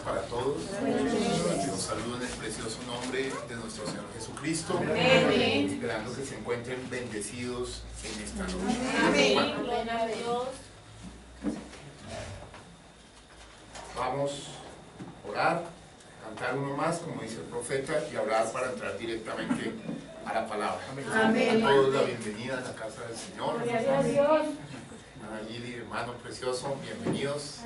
para todos. Los saludo en el precioso nombre de nuestro Señor Jesucristo, esperando que se encuentren bendecidos en esta noche. Bueno, vamos a orar, cantar uno más, como dice el profeta, y orar para entrar directamente a la palabra. A todos la bienvenida a la casa del Señor. Hermana Gili, hermano precioso, bienvenidos.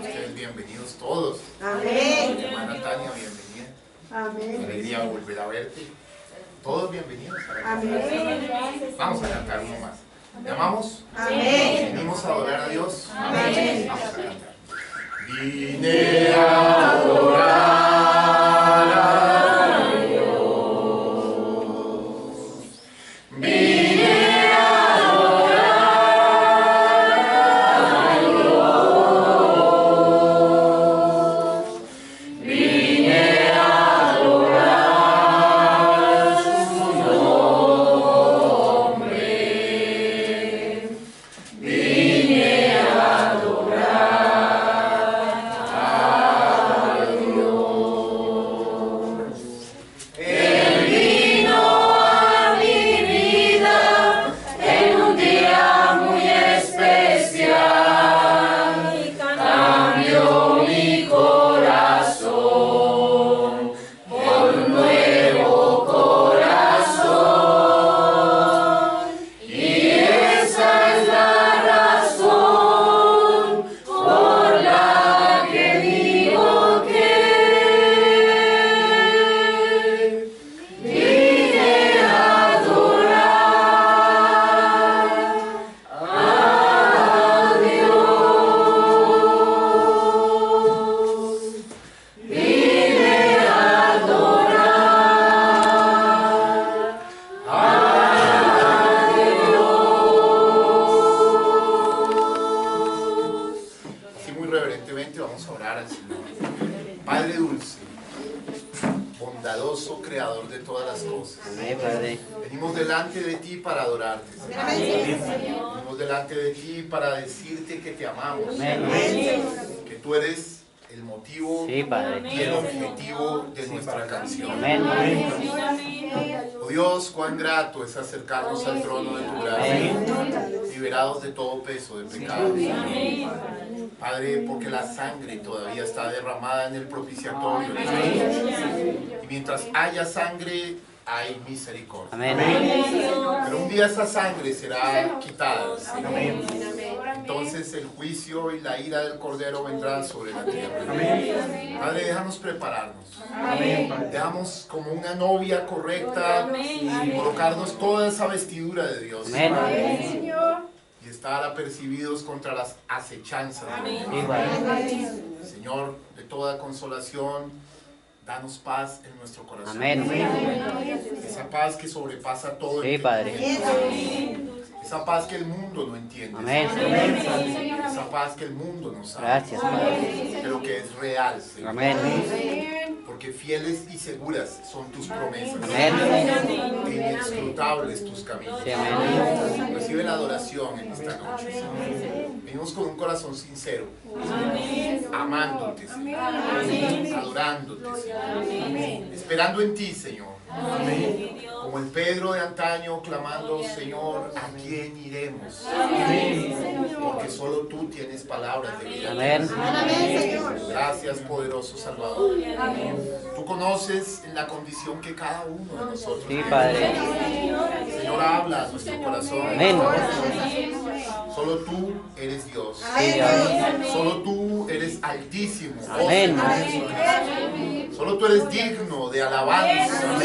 Ustedes bienvenidos todos. Hermana Tania, bienvenida. Alegría volver a verte. Todos bienvenidos a la casa. Vamos a cantar uno más. ¿Llamamos? Venimos a adorar a Dios. Vamos a cantar. Vine a adorar a Dios. Vine a adorar a Dios. Vine a adorar su nombre. Vine a adorar. Vamos a orar al Señor. Padre dulce, bondadoso, creador de todas las cosas. Venimos delante de ti para adorarte. Venimos delante de ti para decirte que te amamos. Que tú eres el motivo y el objetivo de nuestra canción. Oh Dios, cuán grato es acercarnos al trono de tu gracia, liberados de todo peso de pecado. Padre, porque la sangre todavía está derramada en el propiciatorio. Y mientras haya sangre, hay misericordia. Pero un día esa sangre será quitada. Entonces el juicio y la ira del Cordero vendrán sobre la tierra. Padre, déjanos prepararnos. Déjanos como una novia correcta y colocarnos toda esa vestidura de Dios. Y estar apercibidos contra las acechanzas. Señor, de toda consolación, danos paz en nuestro corazón. Esa paz que sobrepasa todo el entendimiento. Esa paz que el mundo no entiende. Esa paz que el mundo no sabe. Pero que es real, Señor. Porque fieles y seguras son tus promesas. E inescrutables tus caminos. Recibe la adoración en esta noche, Señor. Venimos con un corazón sincero. Amándote, Señor. Adorándote, Señor. Esperando en ti, Señor. Como el Pedro de antaño clamando, Señor, ¿a quién iremos? Porque solo tú tienes palabras de vida. Gracias, poderoso Salvador. Tú conoces la condición que cada uno de nosotros tiene. Señor, habla a nuestro corazón. Solo tú eres Dios. Solo tú eres altísimo. Solo tú eres digno de alabanza.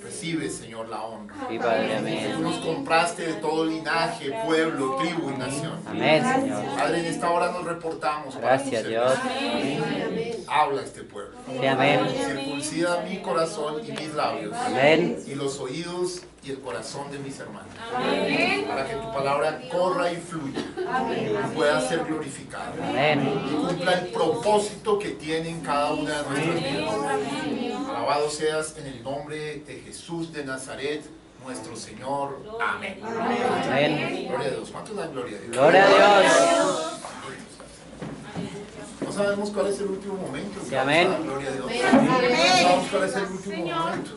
Recibe, Señor, la honra. Tú nos compraste de todo linaje, pueblo, tribu y nación. Padre, en esta hora nos reportamos. Gracias, Dios. Habla a este pueblo. Circuncida mi corazón y mis labios. Y los oídos y el corazón de mis hermanos. Para que tu palabra corra y fluya. Y pueda ser glorificada. Y cumpla el propósito que tiene en cada una de nuestras vidas. Alabado seas en el nombre de Jesús de Nazaret, nuestro Señor. Amén. Gloria a Dios. ¿Cuántos dan gloria a Dios? Gloria a Dios. Vamos sabemos cuál es el último momento. Sí, amén. Gloria a Dios. No sabemos cuál es el último momento.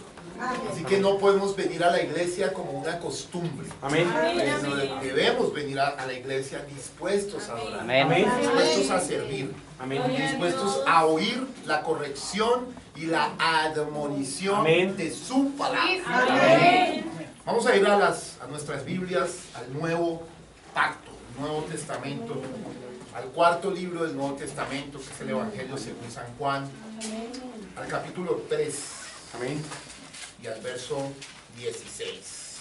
Así que no podemos venir a la iglesia como una costumbre. Amén. Debemos venir a la iglesia dispuestos a adorar, Amén. dispuestos a servir, dispuestos a oír la corrección y la admonición Amén. de su palabra. Amén. Vamos a ir a nuestras Biblias, al Nuevo Pacto, Nuevo Testamento, al cuarto libro del Nuevo Testamento, que es el Evangelio según San Juan, al capítulo 3. Amén. Y al verso 16.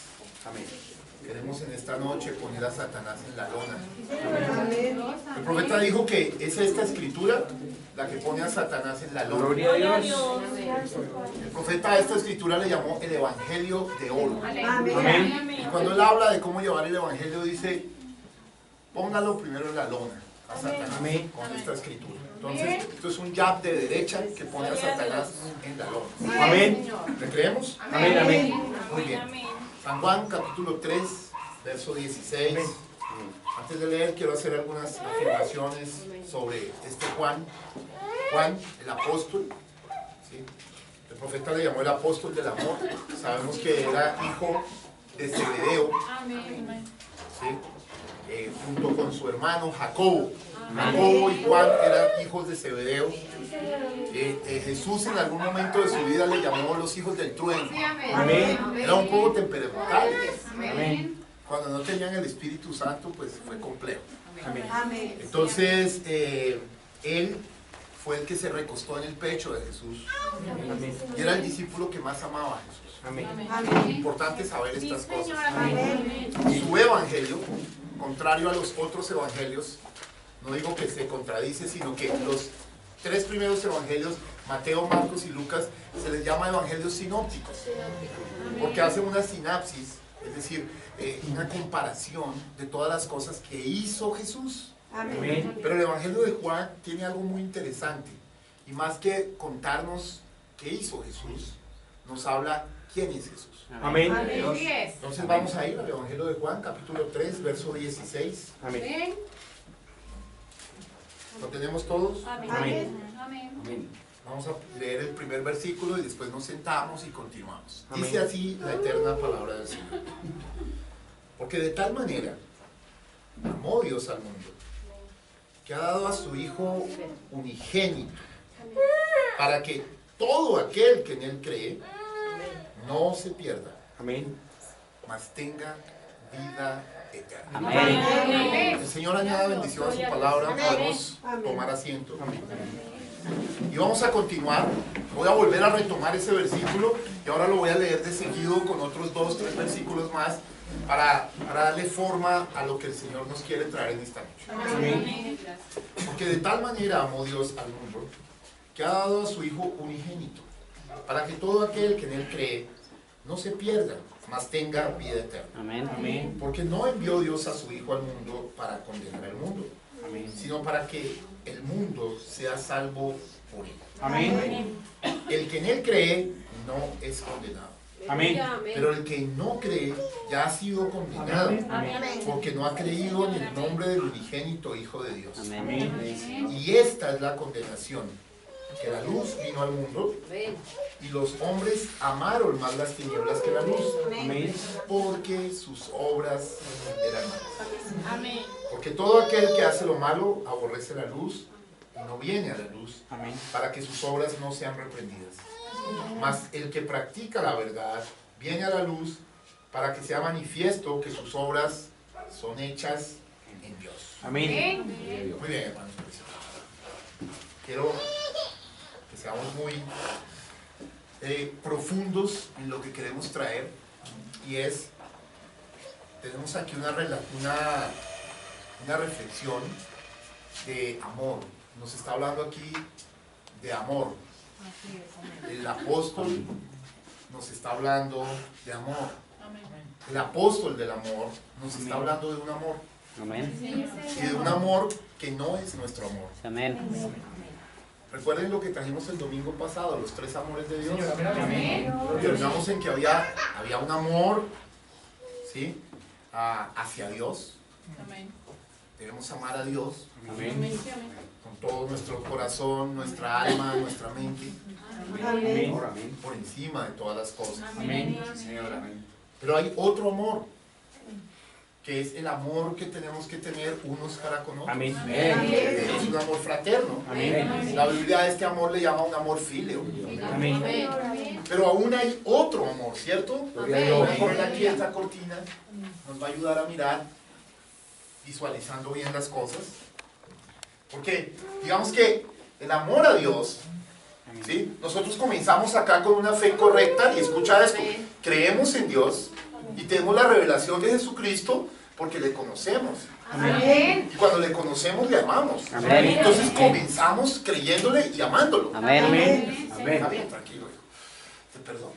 Amén. Queremos en esta noche poner a Satanás en la lona. El profeta dijo que es esta escritura la que pone a Satanás en la lona. Gloria a Dios. El profeta a esta escritura le llamó el Evangelio de oro. Amén. Y cuando él habla de cómo llevar el Evangelio, dice, póngalo primero en la lona a Satanás con esta escritura. Entonces, esto es un jab de derecha que pone a Satanás en la lona. Amén. ¿Le creemos? Amén. Amén. Muy bien. San Juan, capítulo 3, verso 16. Antes de leer, quiero hacer algunas afirmaciones sobre este Juan. Juan, el apóstol. ¿Sí? El profeta le llamó el apóstol del amor. Sabemos que era hijo de Zebedeo. ¿Sí? Junto con su hermano Jacobo. Jacobo y Juan eran hijos de Zebedeo. Jesús en algún momento de su vida le llamó los hijos del trueno. Amén. Era un poco temperamental. Amén. Cuando no tenían el Espíritu Santo, pues fue complejo. Amén. Entonces, él fue el que se recostó en el pecho de Jesús. Amén. Y era el discípulo que más amaba a Jesús. Amén. Es importante saber estas cosas. Su evangelio, contrario a los otros evangelios, no digo que se contradice, sino que los tres primeros evangelios, Mateo, Marcos y Lucas, se les llama evangelios sinópticos, porque hacen una sinapsis, es decir, una comparación de todas las cosas que hizo Jesús. Amén. Pero el evangelio de Juan tiene algo muy interesante, y más que contarnos qué hizo Jesús, nos habla quién es Jesús. Amén. Entonces vamos a ir al evangelio de Juan, capítulo 3, verso 16. Amén. ¿Lo tenemos todos? Amén. Vamos a leer el primer versículo y después nos sentamos y continuamos. Amén. Dice así la eterna palabra del Señor. Porque de tal manera amó Dios al mundo, que ha dado a su Hijo unigénito, para que todo aquel que en Él cree no se pierda, Amén. mas tenga vida eterna. Amén. El Señor añada bendición a su palabra. Podemos tomar asiento. Y vamos a continuar. Voy a volver a retomar ese versículo y ahora lo voy a leer de seguido con otros 2, 3 versículos más para darle forma a lo que el Señor nos quiere traer en esta noche. Amén. Porque de tal manera amó Dios al mundo que ha dado a su Hijo unigénito, para que todo aquel que en Él cree no se pierda, mas tenga vida eterna. Amén. Amén. Porque no envió Dios a su Hijo al mundo para condenar al mundo, Amén. sino para que el mundo sea salvo por él. Amén. El que en Él cree no es condenado, Amén. pero el que no cree ya ha sido condenado, porque no ha creído en el nombre del unigénito Hijo de Dios. Amén. Y esta es la condenación, que la luz vino al mundo y los hombres amaron más las tinieblas que la luz, Amén. porque sus obras eran malas. Porque todo aquel que hace lo malo aborrece la luz y no viene a la luz, Amén. para que sus obras no sean reprendidas. Mas el que practica la verdad viene a la luz, para que sea manifiesto que sus obras son hechas en Dios. Amén. Muy bien, hermanos. Quiero que seamos muy profundos en lo que queremos traer, y es, tenemos aquí una reflexión de amor. Nos está hablando aquí de amor. El apóstol nos está hablando de amor. El apóstol del amor nos está hablando de un amor, Amén. y de un amor que no es nuestro amor. Amén. Recuerden lo que trajimos el domingo pasado, los 3 amores de Dios. Amén. Terminamos en que había un amor, ¿sí?, hacia Dios. Debemos amar a Dios Amén. con todo nuestro corazón, nuestra alma, nuestra mente, Amén. por encima de todas las cosas. Amén. Sí, Señor, amén. Pero hay otro amor, que es el amor que tenemos que tener unos para con otros. Amén. Es un amor fraterno. Amén. La Biblia a este amor le llama un amor filio. Amén. Pero aún hay otro amor, ¿cierto? Gloria a Dios. Voy a poner aquí esta cortina, nos va a ayudar a mirar, visualizando bien las cosas. Porque digamos que el amor a Dios, ¿sí? Nosotros comenzamos acá con una fe correcta y escucha esto, creemos en Dios y tenemos la revelación de Jesucristo porque le conocemos. Amén. Y cuando le conocemos, le amamos. Amén. Entonces comenzamos creyéndole y amándolo. Amén. Está bien, tranquilo, hijo. Te perdono.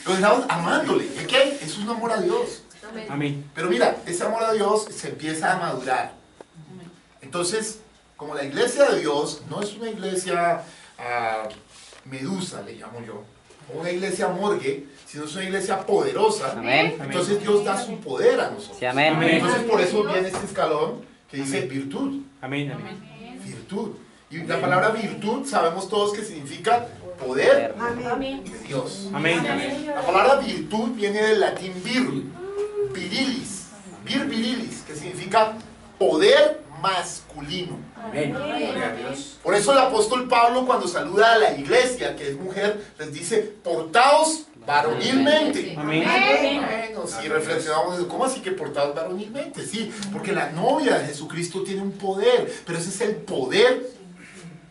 Comenzamos amándole. ¿Y qué? Es un amor a Dios. Amén. Pero mira, ese amor a Dios se empieza a madurar. Entonces, como la iglesia de Dios no es una iglesia medusa, le llamo yo, o una iglesia morgue, sino es una iglesia poderosa. Amén. Entonces Dios da su poder a nosotros. Sí, amén. Entonces por eso viene este escalón que dice Amén. virtud. Amén. Amén. Virtud. Y la palabra virtud sabemos todos que significa poder Amén. de Dios. Amén. La palabra virtud viene del latín virilis, virilis, que significa poder masculino. Amén. Gloria a Dios. Por eso el apóstol Pablo, cuando saluda a la iglesia, que es mujer, les dice, portaos varonilmente. Amén. Bueno, si reflexionamos en eso, ¿cómo así que portados varonilmente? Sí, porque la novia de Jesucristo tiene un poder, pero ese es el poder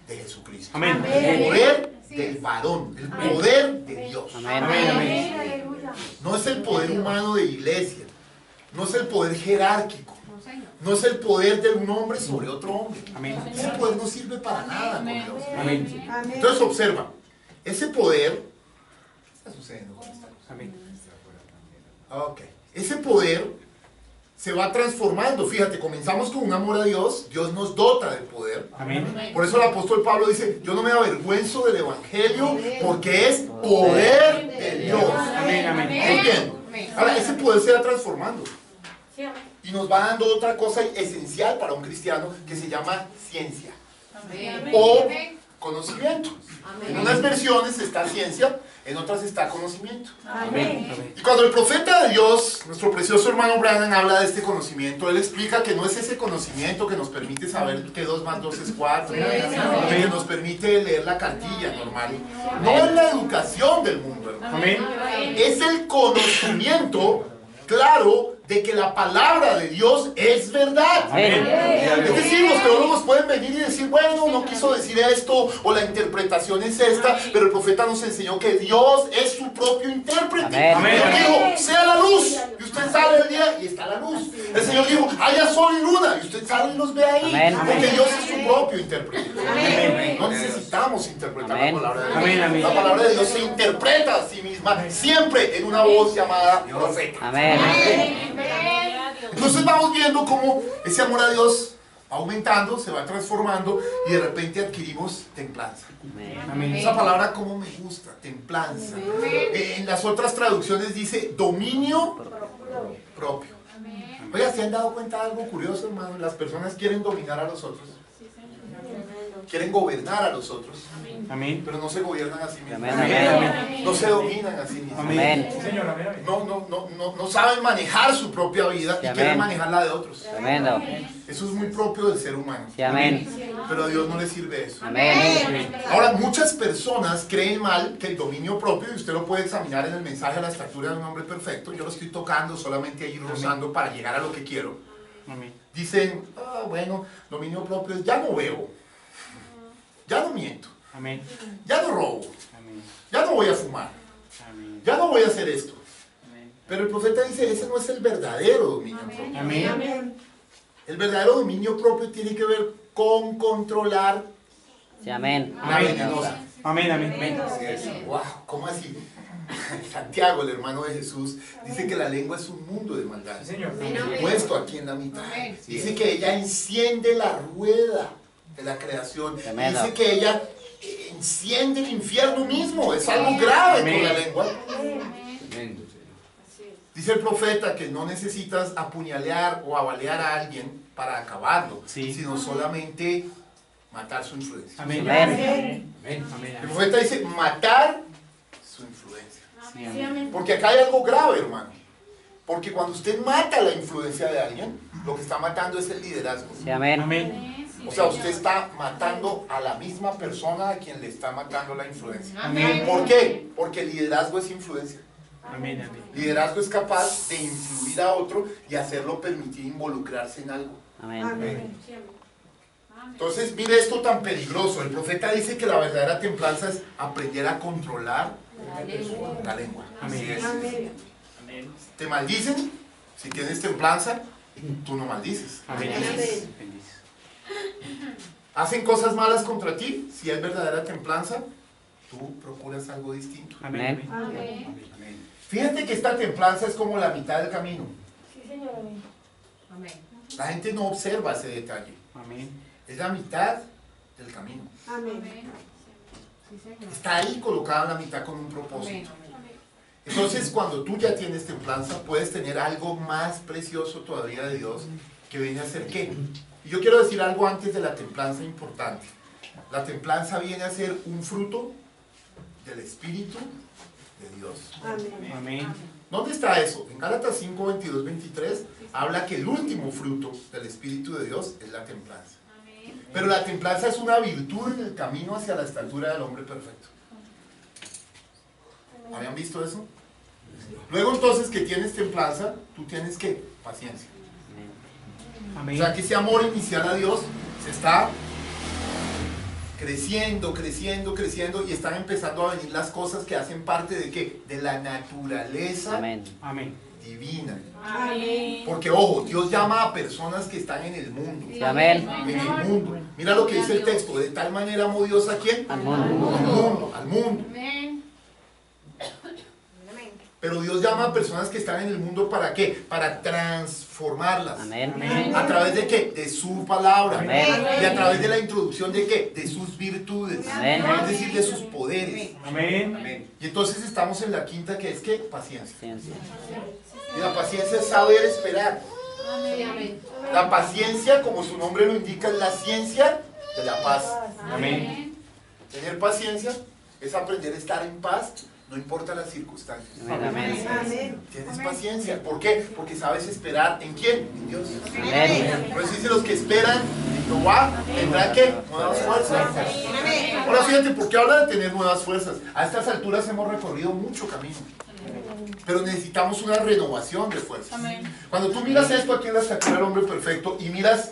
de Jesucristo. Amén. El poder del varón, el poder de Dios. Amén. Amén. No es el poder humano de iglesia, no es el poder jerárquico, no es el poder de un hombre sobre otro hombre. Amén. Ese poder no sirve para nada con Dios. Amén. Entonces observa, ese poder, ¿qué está sucediendo con esta cosa? Amén. Ok, ese poder se va transformando. Fíjate, comenzamos con un amor a Dios, Dios nos dota del poder. Amén. Por eso el apóstol Pablo dice, yo no me avergüenzo del evangelio porque es poder de Dios. Amén. Amén. Muy bien. Ahora, ese poder se va transformando y nos va dando otra cosa esencial para un cristiano que se llama ciencia o conocimiento. En unas versiones está ciencia, en otras está conocimiento. Amén. Amén. Y cuando el profeta de Dios, nuestro precioso hermano Branham, habla de este conocimiento, él explica que no es ese conocimiento que nos permite saber que 2 más 2 es 4, que nos permite leer la cartilla normal. No es la educación del mundo, hermano. Amén. Es el conocimiento claro de que la palabra de Dios es verdad. Amén. Es decir, los teólogos pueden venir y decir, bueno, no quiso decir esto, o la interpretación es esta, pero el profeta nos enseñó que Dios es su propio intérprete. Amén. El Señor dijo, sea la luz, y usted sale el día y está la luz. El Señor dijo, haya sol y luna, y usted sale y los ve ahí. Amén. Porque Dios es su propio intérprete. Amén. No necesitamos interpretar Amén. la palabra de Dios. Amén, amén. La palabra de Dios se interpreta a sí misma siempre en una voz llamada profeta. Amén. Entonces vamos viendo cómo ese amor a Dios va aumentando, se va transformando y de repente adquirimos templanza. Amén. Esa palabra como me gusta, templanza. En las otras traducciones dice dominio propio. Oiga, ¿se han dado cuenta de algo curioso, hermano? Las personas quieren dominar a los otros. Quieren gobernar a los otros, Amén. pero no se gobiernan a sí mismos. Amén. No se dominan a sí mismos. Amén. Sí, Señor. Amén. No saben manejar su propia vida y Sí, quieren amén. manejar la de otros. Tremendo. Eso es muy propio del ser humano. Sí, amén. Pero a Dios no le sirve eso. Amén. Ahora, muchas personas creen mal que el dominio propio, y usted lo puede examinar en el mensaje a la estatura de un hombre perfecto, yo lo estoy tocando solamente ahí rozando para llegar a lo que quiero. Amén. Dicen, bueno, dominio propio es ya no bebo, ya no miento, Amén. ya no robo, Amén. ya no voy a fumar, Amén. ya no voy a hacer esto. Amén. Pero el profeta dice, ese no es el verdadero dominio propio. Amén. El verdadero dominio propio tiene que ver con controlar Sí, amén. la venenosa. Amén. Amén. Wow, ¿cómo así? Santiago, el hermano de Jesús, dice que la lengua es un mundo de maldad. Sí, Señor. Puesto aquí en la mitad. Dice que ella enciende la rueda de la creación. Tremendo. Dice que ella enciende el infierno mismo. Es algo grave con la lengua. Dice el profeta que no necesitas apuñalear o avalear a alguien para acabarlo, Sí. sino solamente matar su influencia. Amén. Amén. Amén. El profeta dice matar su influencia. Sí, amén. Porque acá hay algo grave, hermano. Porque cuando usted mata la influencia de alguien, lo que está matando es el liderazgo. Sí, amén. Amén. O sea, usted está matando a la misma persona a quien le está matando la influencia. Amén. ¿Por qué? Porque el liderazgo es influencia. Amén. Amén. Liderazgo es capaz de influir a otro y hacerlo permitir involucrarse en algo. Amén. Entonces, mire esto tan peligroso. El profeta dice que la verdadera templanza es aprender a controlar la lengua. Así es. Te maldicen, si tienes templanza, tú no maldices. Amén. Amén. Bendice. Hacen cosas malas contra ti, si es verdadera templanza, tú procuras algo distinto. Amén. Amén. Amén. Fíjate que esta templanza es como la mitad del camino. Amén. La gente no observa ese detalle. Amén. Es la mitad del camino. Amén. Sí, Señor. Está ahí colocada en la mitad con un propósito. Amén. Entonces, cuando tú ya tienes templanza, puedes tener algo más precioso todavía de Dios, que viene a ser ¿qué? Y yo quiero decir algo antes de la templanza importante. La templanza viene a ser un fruto del Espíritu de Dios. Amén. ¿Dónde está eso? En Gálatas 5, 22, 23 habla que el último fruto del Espíritu de Dios es la templanza. Pero la templanza es una virtud en el camino hacia la estatura del hombre perfecto. ¿Habían visto eso? Luego entonces que tienes templanza, tú tienes ¿qué? Paciencia. O Amén. sea que ese amor inicial a Dios se está creciendo, creciendo, creciendo y están empezando a venir las cosas que hacen parte de ¿qué? De la naturaleza Amén. Amén. divina. Amén. Porque ojo, Dios llama a personas que están en el mundo. Sí, amén. En el mundo. Mira lo que dice el texto. De tal manera amó Dios a quién? Al mundo. Al mundo, al mundo. Amén. Pero Dios llama a personas que están en el mundo ¿para qué? Para transformarlas. Amén. ¿A través de qué? De su palabra. Amén. Y a través de la introducción de qué? De sus virtudes. Amén. Es decir, de sus poderes. Amén. Y entonces estamos en la quinta que es ¿qué? Paciencia. Ciencia. Y la paciencia es saber esperar. Amén. La paciencia, como su nombre lo indica, es la ciencia de la paz. Amén. Tener paciencia es aprender a estar en paz, no importa las circunstancias. Amén. Tienes paciencia. ¿Por qué? Porque sabes esperar ¿en quién? En Dios. Amén. Por eso dice los que esperan en Jehová tendrán ¿qué? Nuevas fuerzas. Ahora fíjate, ¿por qué habla de tener nuevas fuerzas? A estas alturas hemos recorrido mucho camino. Pero necesitamos una renovación de fuerzas. Cuando tú miras esto aquí en la estatura del hombre perfecto y miras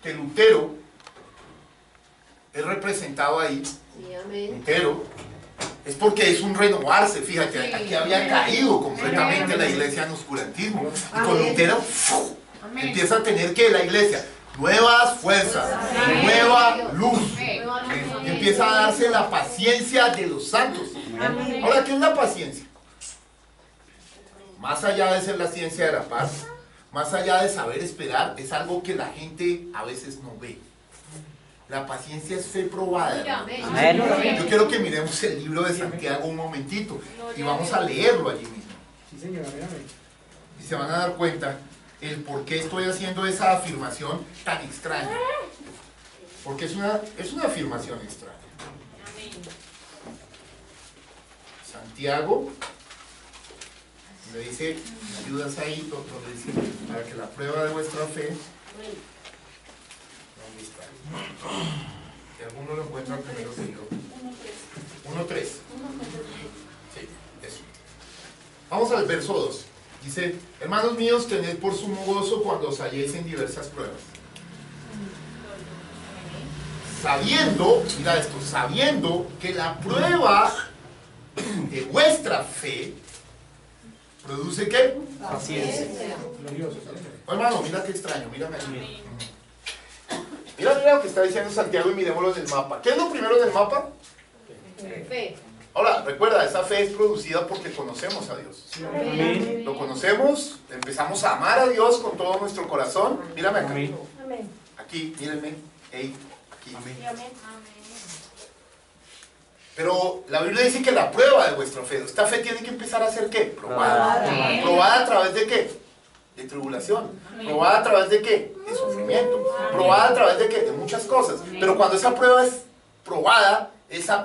que Lutero es representado ahí, Lutero, es porque es un renovarse. Fíjate, aquí había caído completamente la iglesia en oscurantismo. Y con Lutero empieza a tener que la iglesia nuevas fuerzas, nueva luz. Y empieza a darse la paciencia de los santos. Ahora, ¿qué es la paciencia? Más allá de ser la ciencia de la paz, más allá de saber esperar, es algo que la gente a veces no ve. La paciencia es fe probada, hermano. Amén. Yo quiero que miremos el libro de Santiago un momentito y vamos a leerlo allí mismo. Sí, señor. Amén. Y se van a dar cuenta el por qué estoy haciendo esa afirmación tan extraña. Porque es una afirmación extraña. Santiago, le dice, ¿me ayudas ahí? Donde dice, para que la prueba de vuestra fe. ¿Dónde está? Si alguno lo encuentra primero que yo. 1.3. Sí, eso. Vamos al verso 2. Dice, hermanos míos, tened por sumo gozo cuando os halléis en diversas pruebas. Sabiendo, mira esto, sabiendo que la prueba de vuestra fe produce ¿qué? Paciencia. Glorioso. Oh, hermano, mira qué extraño, mírame aquí. Mira lo que está diciendo Santiago y miremoslo en el mapa. ¿Qué es lo primero en el mapa? Fe. Ahora, recuerda, esa fe es producida porque conocemos a Dios. Amén. Lo conocemos, empezamos a amar a Dios con todo nuestro corazón. Mírame acá. Amén. Aquí, mírenme. Hey, aquí. Amén. Pero la Biblia dice que la prueba de vuestra fe, esta fe tiene que empezar a ser ¿qué? Probada. ¿Probada a través de qué? De tribulación. ¿Probada a través de qué? De sufrimiento. ¿Probada a través de qué? De muchas cosas. Pero cuando esa prueba es probada, esa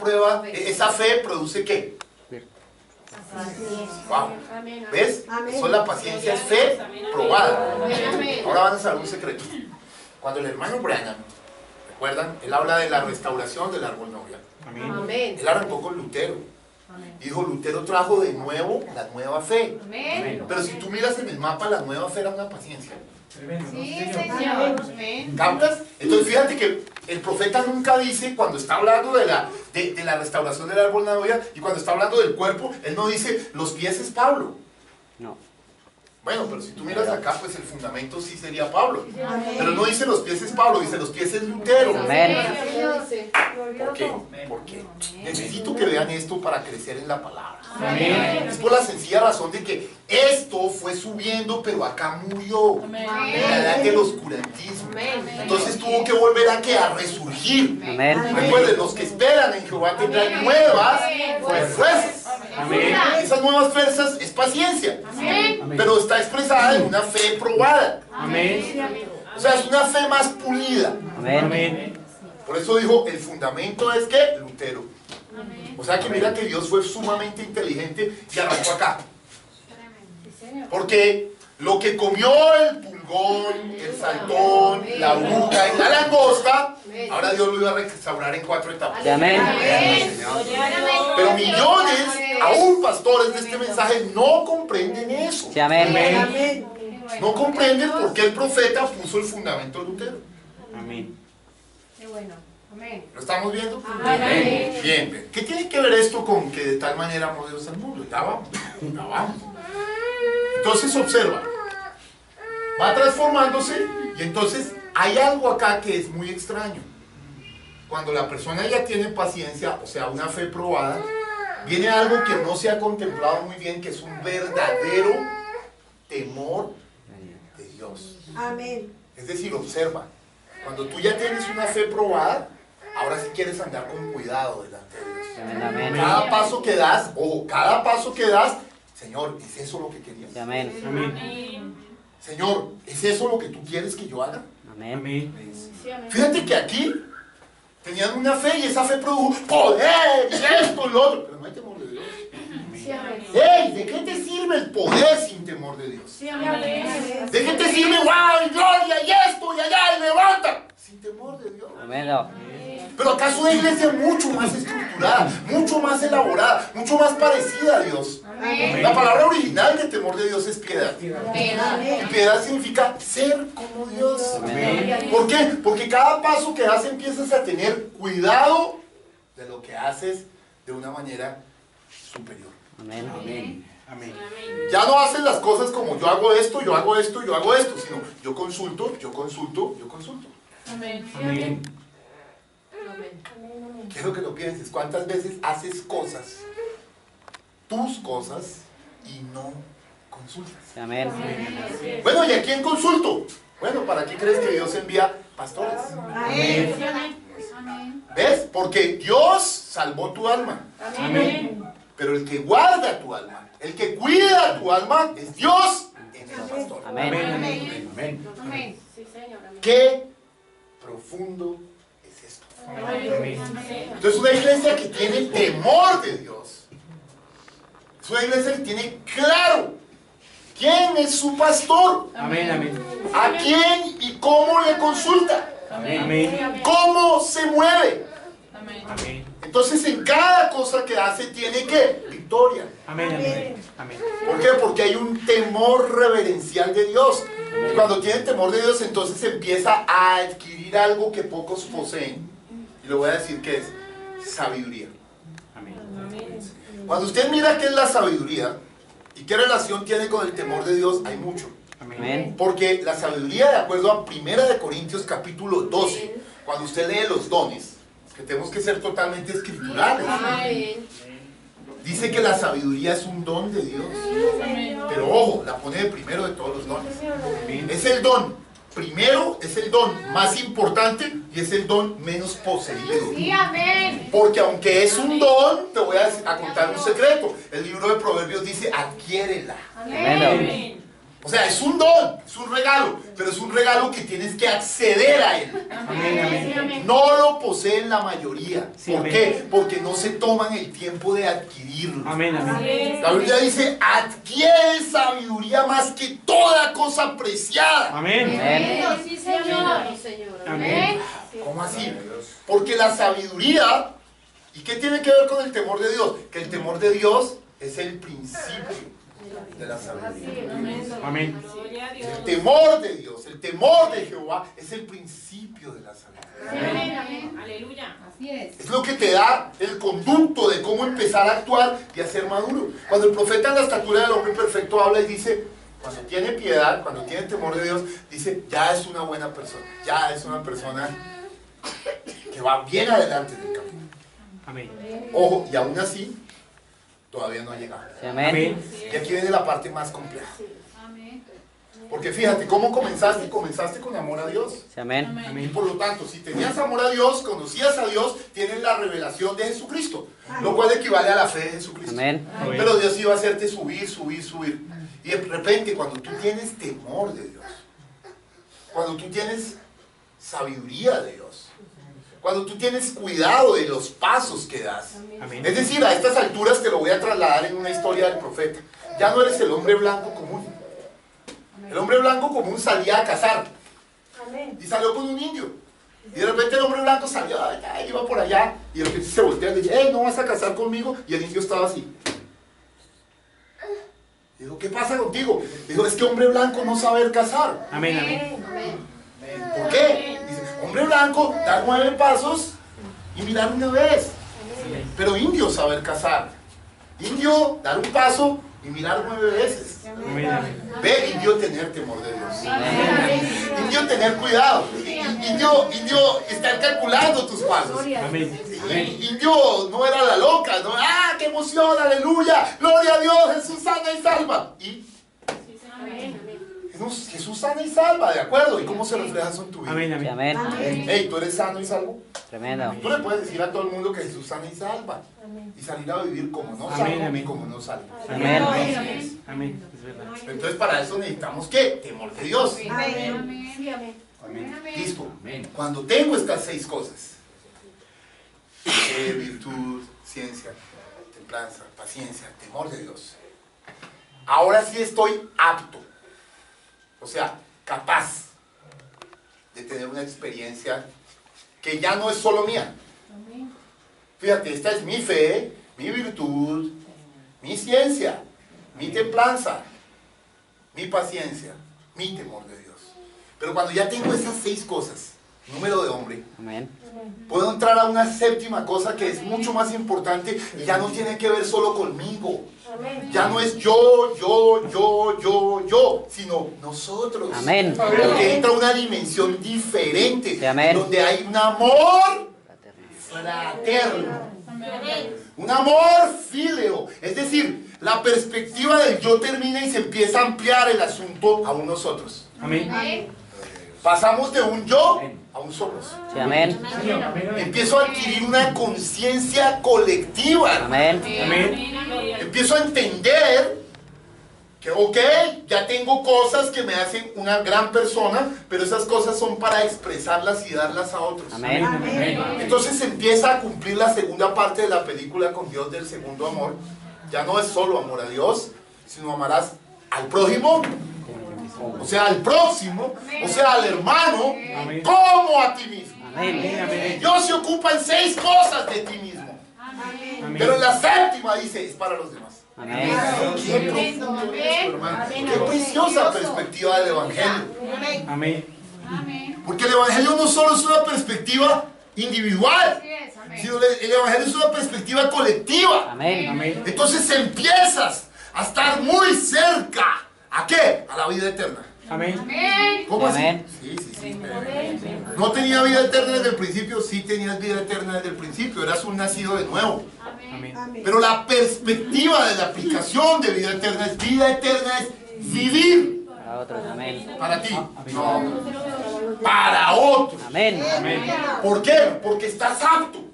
fe produce ¿qué? Wow. ¿Ves? Eso es la paciencia, es fe probada. Ahora van a saber un secreto. Cuando el hermano Branham, ¿recuerdan? Él habla de la restauración del árbol novia. Amén. Él arrancó con Lutero. Y dijo, Lutero trajo de nuevo la nueva fe. Amén. Pero si tú miras en el mapa, la nueva fe era una paciencia. Tremendo. Sí, Señor. Amén. ¿Captas? Entonces fíjate que el profeta nunca dice, cuando está hablando de la restauración del árbol novia, y cuando está hablando del cuerpo, él no dice, los pies es Pablo. No. Bueno, pero si tú miras acá, pues el fundamento sí sería Pablo. Pero no dice los pies es Pablo, dice los pies es Lutero. Amén. ¿Por qué? Porque necesito que vean esto para crecer en la palabra. Amén. Es por la sencilla razón de que esto fue subiendo, pero acá murió. En la edad del oscurantismo. Entonces tuvo que volver a resurgir. Amén. Recuerden, los que esperan en Jehová tendrán nuevas fuerzas. Amén. Esas nuevas fuerzas es paciencia, Amén. pero está expresada en una fe probada. Amén. O sea, es una fe más pulida. Amén. Amén. Por eso dijo, el fundamento es que Lutero. O sea que mira que Dios fue sumamente inteligente y arrancó acá. Porque lo que comió el pulgón, el saltón, la oruga y la langosta, ahora Dios lo iba a restaurar en 4 etapas. Amén. Pero millones, aún pastores de este mensaje, no comprenden eso. Sí, amén. Amén. No comprenden por qué el profeta puso el fundamento de Lutero. Amén. Qué bueno. Amén. ¿Lo estamos viendo? Amén. Bien, bien. ¿Qué tiene que ver esto con que de tal manera amó Dios al mundo? Ya vamos, ya vamos. Entonces observa, va transformándose y entonces hay algo acá que es muy extraño. Cuando la persona ya tiene paciencia, o sea, una fe probada, viene algo que no se ha contemplado muy bien, que es un verdadero temor de Dios. Amén. Es decir, observa, cuando tú ya tienes una fe probada, ahora sí quieres andar con cuidado delante de Dios. Amén. Cada paso que das, ojo, cada paso que das, Señor, ¿es eso lo que querías? Amén. Amén. Señor, ¿es eso lo que tú quieres que yo haga? Amén. Amén. Fíjate que aquí tenían una fe y esa fe produjo poder y esto y lo otro, pero no hay temor de Dios. ¡Ey! ¿De qué te sirve el poder sin temor de Dios? ¿De qué te sirve, wow, y gloria, y esto, y allá, y levanta? Sin temor de Dios. Amén. Pero acá es una iglesia mucho más estructurada, mucho más elaborada, mucho más parecida a Dios. La palabra original de temor de Dios es piedad. Y piedad significa ser como Dios. Amén. ¿Por qué? Porque cada paso que das empiezas a tener cuidado de lo que haces de una manera superior. Amén. Amén. Amén. Ya no haces las cosas como yo hago esto, yo hago esto, yo hago esto, sino yo consulto, yo consulto, yo consulto. Amén. Quiero que lo pienses. ¿Cuántas veces haces cosas, tus cosas, y no consultas? Amén. Bueno, ¿y a quién consulto? Bueno, ¿para qué crees que Dios envía pastores? Amén. ¿Ves? Porque Dios salvó tu alma. Amén. Pero el que guarda tu alma, el que cuida tu alma, es Dios en el pastor. Amén. Amén. Amén. Amén. Sí, Señor. Amén. Qué profundo es esto. Amén. Entonces, una iglesia que tiene temor de Dios, es una iglesia que tiene claro quién es su pastor, Amén. Amén. a quién y cómo le consulta, Amén. cómo se mueve. Amén. Entonces, en cada cosa que hace tiene que victoria. Amén. Amén. Amén. ¿Por qué? Porque hay un temor reverencial de Dios. Y cuando tiene temor de Dios, entonces empieza a adquirir algo que pocos poseen. Y le voy a decir que es sabiduría. Amén. Cuando usted mira qué es la sabiduría y qué relación tiene con el temor de Dios, hay mucho. Amén. Porque la sabiduría, de acuerdo a 1 de Corintios capítulo 12, cuando usted lee los dones, que tenemos que ser totalmente escriturales, Amén. dice que la sabiduría es un don de Dios. Pero ojo, la pone de primero de todos los dones. Es el don primero, es el don más importante y es el don menos poseído. Sí, amén. Porque aunque es un don, te voy a contar un secreto. El libro de Proverbios dice, adquiérela. Amén. O sea, es un don, es un regalo, pero es un regalo que tienes que acceder a él. Amén. No lo poseen la mayoría. Sí, ¿Por amén. qué? Porque no se toman el tiempo de adquirirlo. Amén, amén. La Biblia dice, adquiere sabiduría más que toda cosa preciada. Amén. Amén. Sí, Señor. Amén. ¿Cómo así? Porque la sabiduría, ¿y qué tiene que ver con el temor de Dios? Que el temor de Dios es el principio de la sabiduría. Amén. El temor de Dios, el temor de Jehová es el principio de la sabiduría. Amén. Aleluya. Así es. Es lo que te da el conducto de cómo empezar a actuar y a ser maduro. Cuando el profeta en la estatura del hombre perfecto habla y dice, cuando tiene piedad, cuando tiene temor de Dios, dice, ya es una buena persona, ya es una persona que va bien adelante del camino. Amén. Ojo, y aún así, todavía no ha llegado. Sí, amén. Amén. Y aquí viene la parte más compleja. Amén. Porque fíjate, ¿cómo comenzaste? Comenzaste con amor a Dios. Sí, amén. Y Amén. por lo tanto, si tenías amor a Dios, conocías a Dios, tienes la revelación de Jesucristo, lo cual equivale a la fe de Jesucristo. Amén. Pero Dios iba a hacerte subir, subir, subir. Y de repente, cuando tú tienes temor de Dios, cuando tú tienes sabiduría de Dios, cuando tú tienes cuidado de los pasos que das, Amén. es decir, a estas alturas te lo voy a trasladar en una historia del profeta. Ya no eres el hombre blanco común. El hombre blanco común salía a cazar y salió con un indio. Y de repente el hombre blanco salió, iba por allá, y de repente se voltea y le dice, ¿no vas a cazar conmigo? Y el indio estaba así. Dijo, ¿qué pasa contigo? Dijo, es que hombre blanco no sabe cazar. Amén. Amén. ¿Por qué? Dice, hombre blanco, dar 9 pasos y mirar una vez. Pero indio saber cazar. Indio, dar un paso y mirar 9 veces. Amén. Amén. Ve, indio, tener temor de Dios. Indio, tener cuidado. Indio, estar calculando tus pasos. Amén. Indio no era la loca, ¿no? ¡Ah, qué emoción! ¡Aleluya! ¡Gloria a Dios! ¡Jesús sana y salva! Y Jesús sana y salva, ¿de acuerdo? ¿Y cómo se refleja eso en tu vida? Amén. Sí, Amén. amén. Hey, ¿tú eres sano y salvo? Tremendo. Tú le puedes decir a todo el mundo que Jesús sana y salva. Y salir a vivir como no salvo Amén, y amén. como no salvo. Amén. Amén. Es verdad. Entonces para eso necesitamos ¿qué? Temor de Dios. Amén. Sí, amén. Listo. Cuando tengo estas 6 cosas, virtud, ciencia, templanza, paciencia, temor de Dios, ahora sí estoy apto, o sea, capaz de tener una experiencia que ya no es solo mía. Fíjate, esta es mi fe, mi virtud, mi ciencia, mi templanza, mi paciencia, mi temor de Dios. Pero cuando ya tengo esas 6 cosas, número de hombre, Amén. puedo entrar a una 7ª cosa que es mucho más importante y ya no tiene que ver solo conmigo. Ya no es yo, sino nosotros. Amén. Porque entra una dimensión diferente, Sí, amén. donde hay un amor fraterno. Un amor fileo. Es decir, la perspectiva del yo termina y se empieza a ampliar el asunto a un nosotros. Amén. Pasamos de un yo a un somos. Sí, amén. Empiezo a adquirir una conciencia colectiva. Amén. Amén. Empiezo a entender que, ok, ya tengo cosas que me hacen una gran persona, pero esas cosas son para expresarlas y darlas a otros. Amén. Entonces empieza a cumplir la segunda parte de la película con Dios del segundo amor. Ya no es solo amor a Dios, sino amarás al prójimo, o sea, al próximo, o sea, al hermano, Amén. como a ti mismo. Amén. Amén. Dios se ocupa en 6 cosas de ti mismo, Amén. pero en la 7ª dice, es para los demás. Amén. Qué profundo es esto, hermano. Qué preciosa perspectiva del Evangelio. Amén. Porque el Evangelio no solo es una perspectiva individual, Así es, amén. sino el Evangelio es una perspectiva colectiva. Amén. Amén. Entonces empiezas a estar muy cerca. ¿A qué? A la vida eterna. Amén. Amén. ¿Cómo así? Amén. Sí. ¿No tenía vida eterna desde el principio? Sí tenías vida eterna desde el principio. Eras un nacido de nuevo. Amén. Pero la perspectiva de la aplicación de vida eterna es vivir Para otros. Amén. para ti. No. para otro. Amén. Amén. ¿Por qué? Porque estás apto.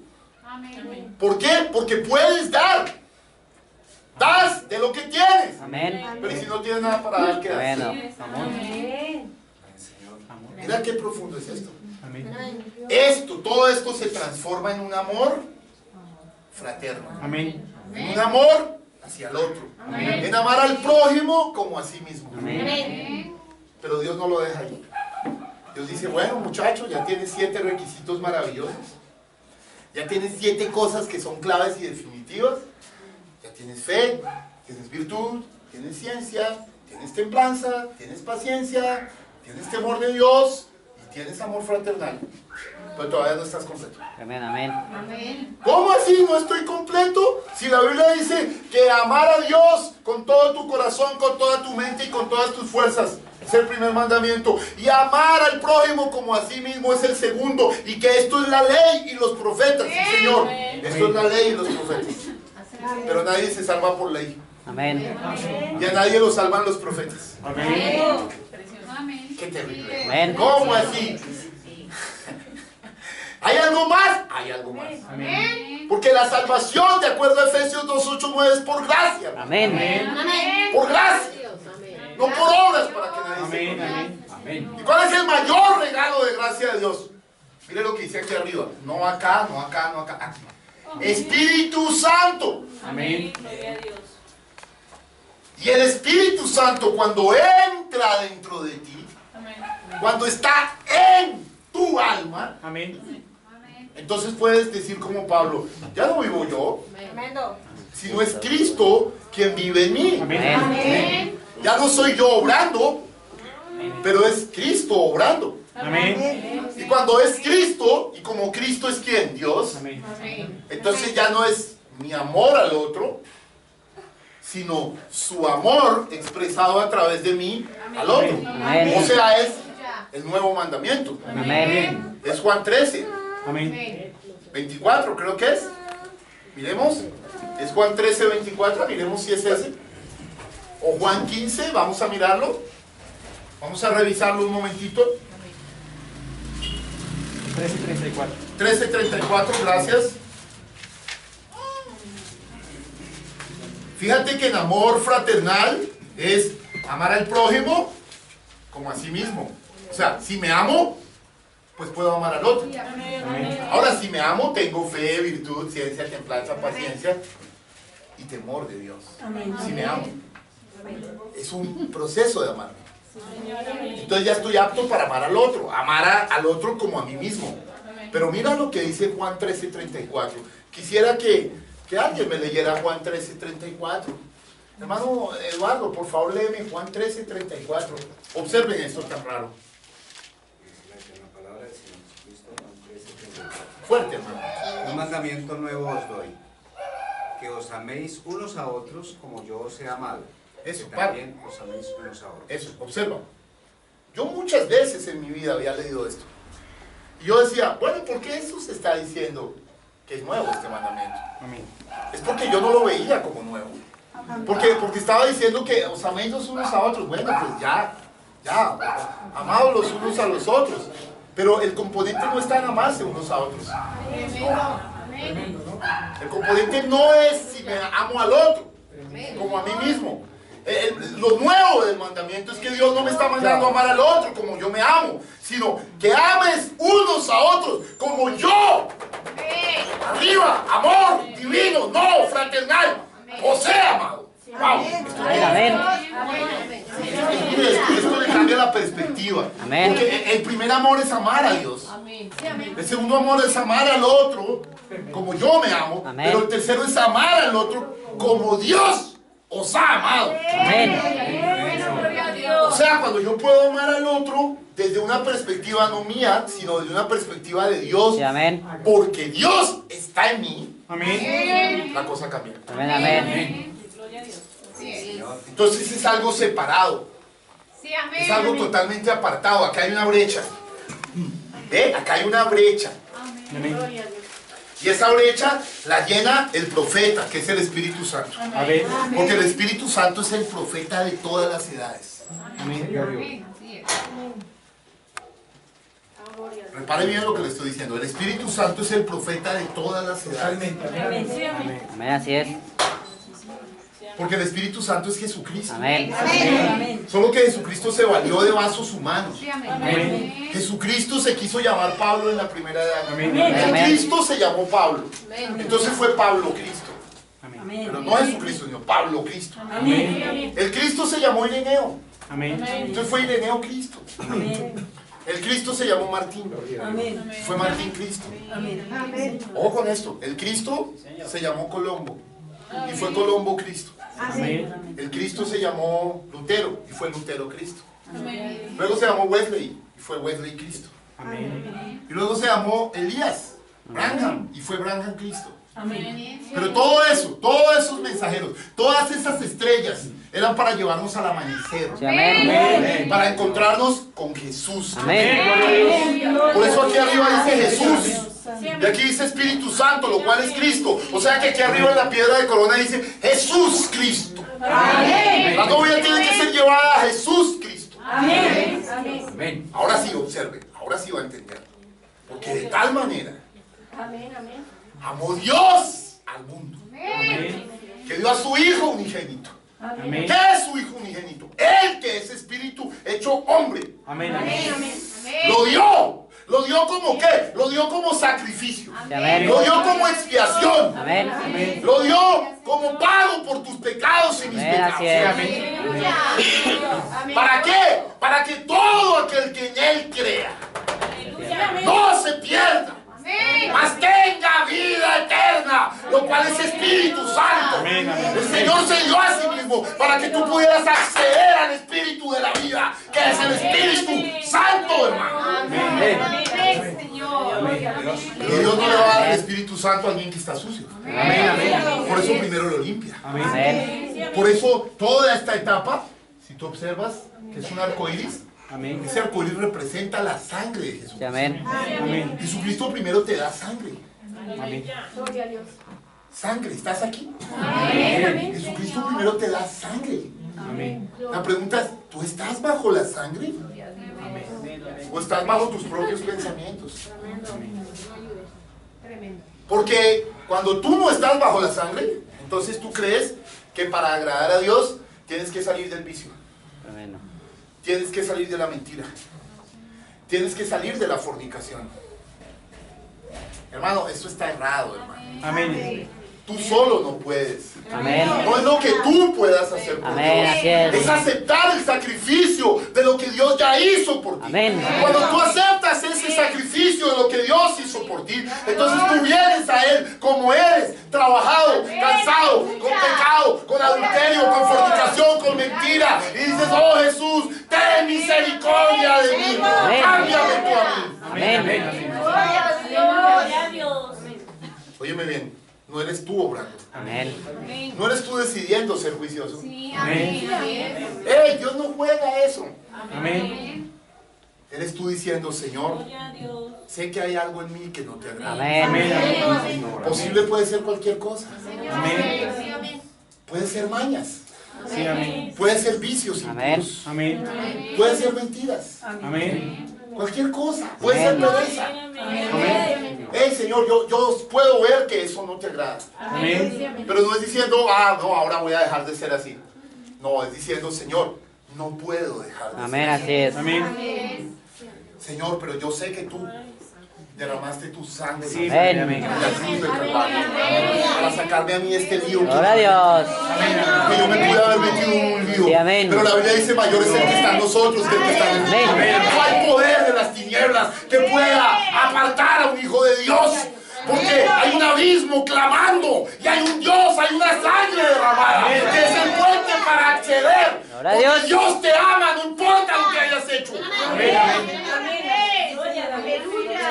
Amén. ¿Por qué? Porque puedes dar. Das de lo que tienes. Amén. Pero si no tienes nada para dar, ¿qué das? Bueno. Amén. Mira qué profundo es esto. Amén. Todo esto se transforma en un amor fraterno. Amén. En un amor hacia el otro. Amén. En amar al prójimo como a sí mismo. Amén. Pero Dios no lo deja ahí. Dios dice, bueno muchachos, ya tienes 7 requisitos maravillosos. Ya tienes 7 cosas que son claves y definitivas. Ya tienes fe, tienes virtud, tienes ciencia, tienes templanza, tienes paciencia, tienes temor de Dios y tienes amor fraternal. Pero todavía no estás completo. Amén. Amén. Amén. ¿Cómo así no estoy completo? Si la Biblia dice que amar a Dios con todo tu corazón, con toda tu mente y con todas tus fuerzas es el primer mandamiento. Y amar al prójimo como a sí mismo es el segundo. Y que esto es la ley y los profetas. Sí, Señor. Esto es la ley y los profetas. Pero nadie se salva por ley. Amén. Y a nadie lo salvan los profetas. Amén. Amén. Qué terrible. Amén. ¿Cómo así? ¿Hay algo más? Hay algo más. Amén. Porque la salvación, de acuerdo a Efesios 2:8-9, es por gracia. Amén. Amén. Por gracia. No por obras para que nadie se Amén. gloríe. Amén. Amén. ¿Y cuál es el mayor regalo de gracia de Dios? Mire lo que dice aquí arriba. No acá, no acá, no acá. Aquí. Espíritu Santo. Amén. Y el Espíritu Santo, cuando entra dentro de ti, cuando está en tu alma, Amén. entonces puedes decir como Pablo, ya no vivo yo, sino es Cristo quien vive en mí. Amén. Amén. Ya no soy yo obrando, pero es Cristo obrando. Amén. Y cuando es Cristo, y como Cristo es quien, Dios, Amén. entonces ya no es mi amor al otro, sino su amor expresado a través de mí al otro. Amén. O sea, es el nuevo mandamiento. Amén. Es Juan 13, Amén. 24 creo que es. Miremos, es Juan 13, 24, miremos si es ese. O Juan 15, vamos a mirarlo. Vamos a revisarlo un momentito. 13:34. 13:34, gracias. Fíjate que en amor fraternal es amar al prójimo como a sí mismo. O sea, si me amo, pues puedo amar al otro. Amén. Ahora, si me amo, tengo fe, virtud, ciencia, templanza, paciencia y temor de Dios. Si me amo. Es un proceso de amarme. Entonces ya estoy apto para amar al otro. Amar al otro como a mí mismo. Pero mira lo que dice Juan 13:34. Quisiera que alguien me leyera Juan 13:34. Hermano Eduardo, por favor léeme Juan 13:34. Observen esto tan raro. La palabra del Señor Jesucristo, Juan 13:34. Fuerte, hermano. Un mandamiento nuevo os doy, que os améis unos a otros como yo os he amado. Eso, Que también os améis unos a otros. Eso, observa. Yo muchas veces en mi vida había leído esto. Y yo decía, bueno, ¿por qué Jesús está diciendo que es nuevo este mandamiento? Amén. Es porque yo no lo veía como nuevo. Porque estaba diciendo que os améis los unos a otros. Bueno, pues ya, amados los unos a los otros. Pero el componente no está en amarse unos a otros. El componente no es si me amo al otro, como a mí mismo. Lo nuevo del mandamiento es que Dios no me está mandando a amar al otro como yo me amo, sino que ames unos a otros como yo. Arriba, amor divino, no fraternal. O sea, amado. Wow, Amén. esto le cambia la perspectiva. Amén. Porque el primer amor es amar a Dios. El segundo amor es amar al otro como yo me amo. Amén. Pero el tercero es amar al otro como Dios os ha amado. Amén. O sea, cuando yo puedo amar al otro desde una perspectiva no mía, sino desde una perspectiva de Dios, Sí, amén. porque Dios está en mí, Amén. la cosa cambia. Amén. Amén. Entonces es algo separado, Sí, amén. es algo totalmente apartado. Acá hay una brecha. ¿Ve? Acá hay una brecha. Amén. Y esa brecha la llena el profeta, que es el Espíritu Santo. Amén. Porque el Espíritu Santo es el profeta de todas las edades. Amén. Gloria a Dios. Amén. Así es. Repare bien lo que le estoy diciendo. El Espíritu Santo es el profeta de todas las edades. Amén, así es. Porque el Espíritu Santo es Jesucristo. Amén. Solo que Jesucristo se valió de vasos humanos. Sí, amén. Jesucristo se quiso llamar Pablo en la primera edad. Amén. Jesucristo se llamó Pablo. Entonces fue Pablo Cristo. Amén. Pero no Jesucristo, sino Pablo Cristo. Amén. El Cristo se llamó Ireneo. Amén. Entonces fue Ireneo Cristo. El Cristo se llamó Martín. Fue Martín Cristo. Ojo con esto. El Cristo se llamó Colombo. Y fue Colombo Cristo. Amén. El Cristo se llamó Lutero. Y fue Lutero Cristo. Luego se llamó Wesley. Y fue Wesley Cristo. Amén. Y luego se llamó Elías. Branham. Y fue Branham Cristo. Pero todo eso, todos esos mensajeros, todas esas estrellas eran para llevarnos al amanecer, Sí, amén. para encontrarnos con Jesús. Amén. Por eso aquí arriba dice Jesús y aquí dice Espíritu Santo, lo cual es Cristo. O sea que aquí arriba en la piedra de corona dice Jesús Cristo. La novia tiene que ser llevada a Jesús Cristo. Amén. Ahora sí observe, ahora sí va a entender. Porque de tal manera amó Dios al mundo Amén. que dio a su Hijo unigénito. Amén. ¿Qué es su Hijo unigénito? Él que es Espíritu hecho hombre. Amén. Lo dio como ¿qué? Lo dio como sacrificio. Amén. Lo dio como expiación. Amén. Amén. Lo dio como pago por tus pecados y mis Amén, así pecados. es. ¿Para qué? Para que todo aquel que en Él crea no se pierda, mas tenga vida eterna, lo cual es Espíritu Santo. Amén, amén. El Señor se dio a sí mismo para que tú pudieras acceder al Espíritu de la vida, que es el Espíritu Santo, hermano. Pero Dios no le va a dar el Espíritu Santo a alguien que está sucio. Amén. Por eso primero lo limpia. Amén. Por eso toda esta etapa, si tú observas que es un arco iris, Amén. ese arco iris representa la sangre de Jesús. Sí, amén. Amén. Jesucristo primero te da sangre. Amén. Sangre, ¿estás aquí? Jesucristo primero te da sangre. Amén. La pregunta es, ¿tú estás bajo la sangre? ¿O estás bajo tus propios pensamientos? Porque cuando tú no estás bajo la sangre, entonces tú crees que para agradar a Dios tienes que salir del vicio. Amén. Tienes que salir de la mentira. Tienes que salir de la fornicación. Hermano, esto está errado, hermano. Amén. Tú solo no puedes. Amén. No es lo que tú puedas hacer por Amén, Dios. así es. Es aceptar el sacrificio de lo que Dios ya hizo por ti. Amén. Cuando tú aceptas ese sacrificio de lo que Dios hizo por ti, entonces tú vienes a Él como eres, trabajado, cansado, con pecado, con adulterio, con fornicación, con mentira. Y dices, oh Jesús, ten misericordia de mí. Amén. Cámbiame tú a mí. Amén. Óyeme bien, no eres tú obrando. Amén. No eres tú decidiendo ser juicioso. Amén. ¡Ey! Dios no juega eso. Amén. Eres tú diciendo, Señor, sé que hay algo en mí que no te agrada. Amén. Posible puede ser cualquier cosa. Amén. Puede ser mañas. Sí, amén. Puede ser vicios Amén. impuros. Amén. Puede ser mentiras. Amén. Cualquier cosa. Puede ser Amén. pereza. Amén. Hey, Señor, yo puedo ver que eso no te agrada. Amén. Pero no es diciendo, no, ahora voy a dejar de ser así. No, es diciendo, Señor, no puedo dejar de Amén, ser así es. Amén. Señor, pero yo sé que tú derramaste tu sangre Sí, Amén. amén. en la cruz del Calvario para sacarme a mí este lío. Gloria a Dios. Que yo me pude haber metido en un lío. Sí, amén. Pero la Biblia dice, mayor es el que está en nosotros que el que está en el mundo. Amén. No hay poder de las tinieblas que pueda apartar a un hijo de Dios. Porque hay un abismo clamando y hay un Dios, hay una sangre derramada que es el puente para acceder. Gloria a Porque Dios. Dios te ama, no importa lo que hayas hecho.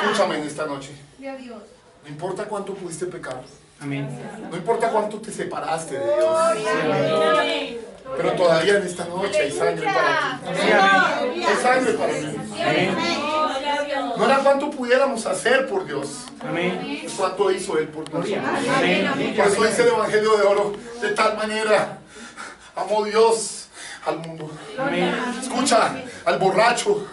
Escúchame en esta noche. No importa cuánto pudiste pecar. Amén. No importa cuánto te separaste de Dios. Pero todavía en esta noche hay sangre para ti. Sí, amén. Hay sangre para ti. Amén. No era cuánto pudiéramos hacer por Dios. Amén. Es cuánto hizo Él por nosotros. Amén. Por eso dice el Evangelio de Oro. De tal manera amó Dios al mundo. Amén. Escucha, al borracho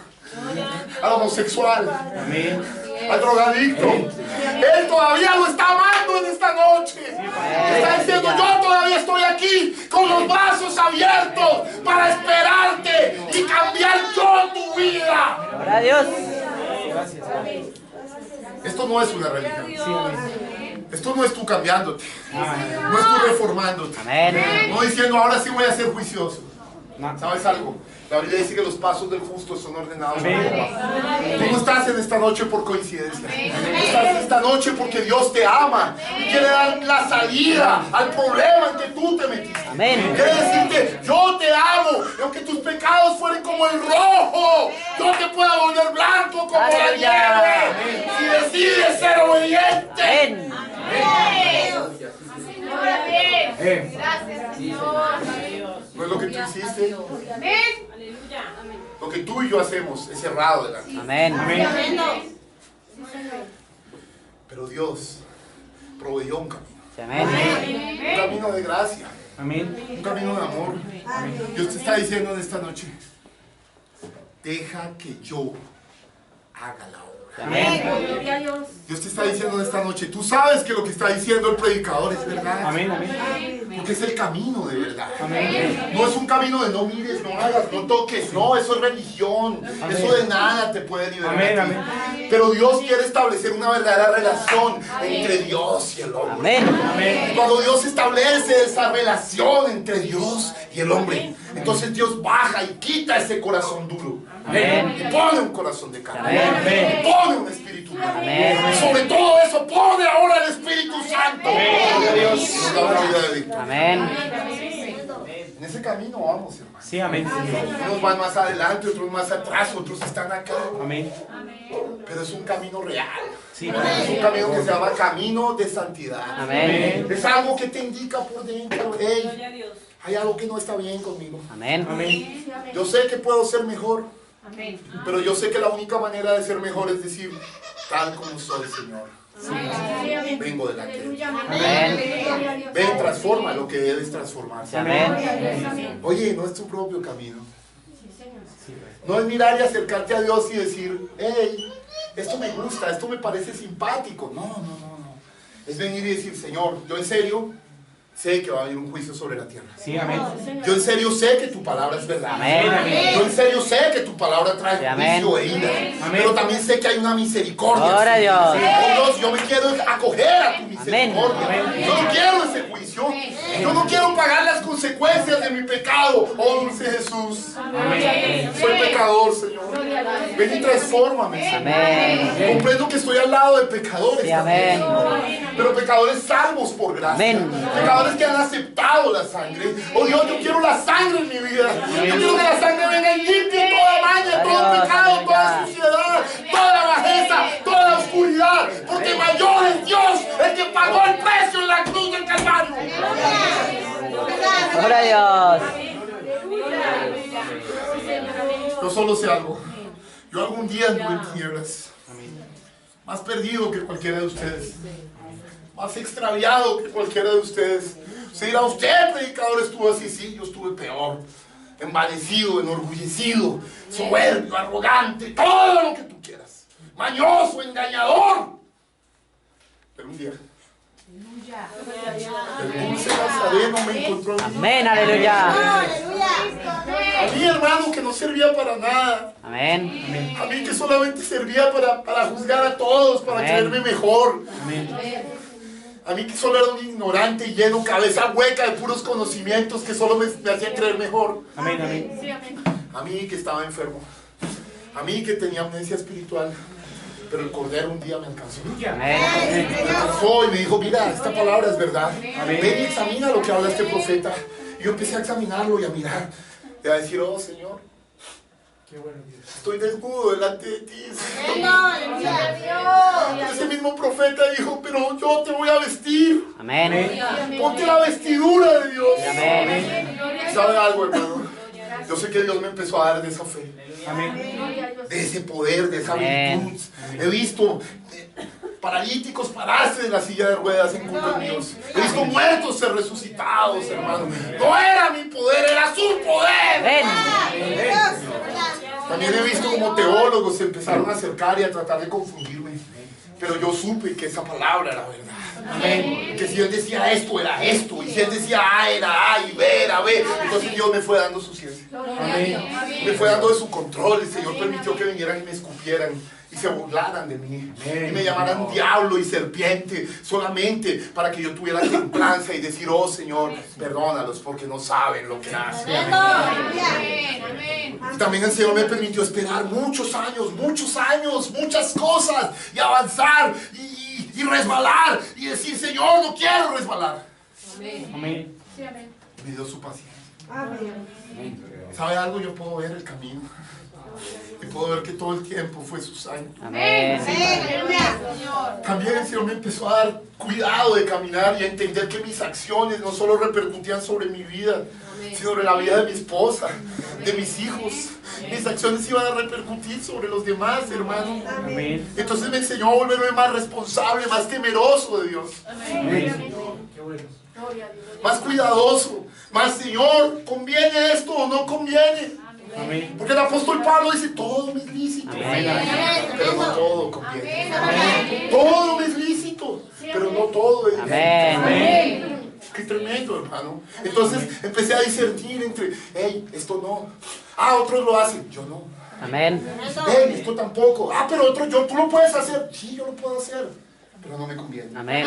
al homosexual, Amén. al drogadicto. Él todavía lo está amando en esta noche. Está diciendo, yo todavía estoy aquí con los brazos abiertos para esperarte y cambiar yo tu vida. Gloria a Dios. Esto no es una religión. Esto no es tú cambiándote. No es tú reformándote. Amén. No diciendo, ahora sí voy a ser juicioso. ¿Sabes algo? La Biblia dice que los pasos del justo son ordenados por Jehová. Tú no estás en esta noche por coincidencia. Estás en esta noche porque Dios te ama y quiere dar la salida al problema en que tú te metiste. Amén. Quiere decirte, yo te amo, y aunque tus pecados fueren como el rojo, yo te puedo volver blanco como la nieve. Si decides ser obediente. Amén. Gracias, Señor. No es lo que tú hiciste, Amén. lo que tú y yo hacemos es errado delante. Amén. Pero Dios proveyó un camino. Amén. Un camino de gracia. Amén. Un camino de amor. Dios te está diciendo en esta noche, deja que yo haga la obra. Amén. Dios te está diciendo en esta noche, tú sabes que lo que está diciendo el predicador es verdad. Amén. Amén. Porque es el camino de verdad. Amén. No es un camino de no mires, no hagas, no toques. No, eso es religión. Eso de nada te puede liberar. Amén. Pero Dios quiere establecer una verdadera relación entre Dios y el hombre. Amén. Cuando Dios establece esa relación entre Dios y el hombre, entonces Dios baja y quita ese corazón duro. Amén. Y pone un corazón de carne. Amén. Y pone un espíritu nuevo. Amén. Y sobre todo eso, pone ahora el Espíritu Santo. Dios. Nos da una vida de victoria. Amén. En ese camino vamos, hermano. Sí, amén. Unos van más adelante, otros más atrás, otros están acá. Amén. Pero es un camino real. Sí. Es un camino que se llama camino de santidad. Amén. Es algo que te indica por dentro, hey, hay algo que no está bien conmigo. Amén. Amén. Yo sé que puedo ser mejor, Amén. pero yo sé que la única manera de ser mejor es decir, tal como soy, Señor. Vengo delante de ti. Amén. Ven, transforma lo que debes transformarse. Amén. Oye, no es tu propio camino. No es mirar y acercarte a Dios y decir, hey, esto me gusta, esto me parece simpático. No. Es venir y decir, Señor, yo en serio sé que va a haber un juicio sobre la tierra. Sí, amén. Yo en serio sé que tu palabra es verdad. Amén. Yo en serio sé que tu palabra trae Sí, amén. juicio e ira. Amén. Pero también sé que hay una misericordia. Gloria a Dios. Oh Dios, yo me quiero acoger a tu misericordia. Amén. Yo no quiero ese juicio. Yo no quiero pagar las consecuencias de mi pecado. Oh dulce Jesús. Amén. Soy pecador, Señor. Ven y transfórmame, Señor. Amén. Comprendo que estoy al lado de pecadores. Sí, amén. Pero pecadores salvos por gracia. Amén. Pecadores que han aceptado la sangre. Oh Dios, yo quiero la sangre en mi vida. Yo quiero que la sangre venga y limpie toda maña, todo pecado, toda suciedad, toda la bajeza, toda la oscuridad. Porque mayor es Dios, el que pagó el precio en la cruz del Calvario. Gloria a Dios. Yo solo sé algo. Yo algún día anduve en tinieblas. Más perdido que cualquiera de ustedes. Más extraviado que cualquiera de ustedes. Se dirá, usted, predicador, estuvo así. Sí, yo estuve peor. Envanecido, enorgullecido, soberbio, arrogante, todo lo que tú quieras. Mañoso, engañador. Pero un día, el dulce Nazareno me encontró a mí. Amén. Aleluya. A mí, hermano, que no servía para nada. Amén. A mí que solamente servía para juzgar a todos, para Amén. creerme mejor. Amén. A mí que solo era un ignorante y lleno, cabeza hueca de puros conocimientos que solo me hacían creer mejor. Amén. Amén. A mí que estaba enfermo. A mí que tenía amnesia espiritual. Pero el Cordero un día me alcanzó. Amén. Me alcanzó y me dijo, mira, esta palabra es verdad. Amén. Ven y examina lo que habla este profeta. Y yo empecé a examinarlo y a mirar. Y a decir, oh Señor, estoy desnudo delante de ti, Señor. Ese mismo profeta dijo, pero yo te voy a vestir. Amén. Ponte la vestidura de Dios. Amén. ¿Sabe algo, hermano? Yo sé que Dios me empezó a dar de esa fe, de ese poder, de esa Amén. virtud. He visto paralíticos pararse de la silla de ruedas en cultos míos. He visto muertos ser resucitados, hermano. No era mi poder, era su poder. Amén. También he visto como teólogos se empezaron a acercar y a tratar de confundirme. Pero yo supe que esa palabra era verdad. Amén. Que si él decía esto, era esto. Y si él decía A, era A, y B, era B. Entonces Dios me fue dando su ciencia. Amén. Me fue dando de su control. El Señor permitió que vinieran y me escupieran y se burlaran de mí. Y me llamaran diablo y serpiente solamente para que yo tuviera templanza y decir, oh Señor, perdónalos porque no saben lo que hacen. Y también el Señor me permitió esperar muchos años, muchas cosas y avanzar y resbalar y decir, Señor, no quiero resbalar. Amén. Me dio su paciencia. ¿Sabe algo? Yo puedo ver el camino. Y puedo ver que todo el tiempo fue su sangre. Amén. También el Señor me empezó a dar cuidado de caminar y a entender que mis acciones no solo repercutían sobre mi vida, sino sobre la vida de mi esposa, de mis hijos. Mis acciones iban a repercutir sobre los demás, hermano. Amén. Entonces me enseñó a volverme más responsable, más temeroso de Dios. Amén. Qué bueno. Más cuidadoso. Más, Señor, ¿conviene esto o no conviene? Amén. Porque el apóstol Pablo dice, todo me es lícito, Amén. pero no todo conviene. Amén. Todo me es lícito, pero no todo es Amén. Amén. Qué tremendo, hermano. Entonces empecé a discernir entre, hey, esto no. Ah, otros lo hacen, yo no. Amén. Hey, esto tampoco. Ah, pero otro, tú lo puedes hacer. Sí, yo lo puedo hacer, pero no me conviene. Amén.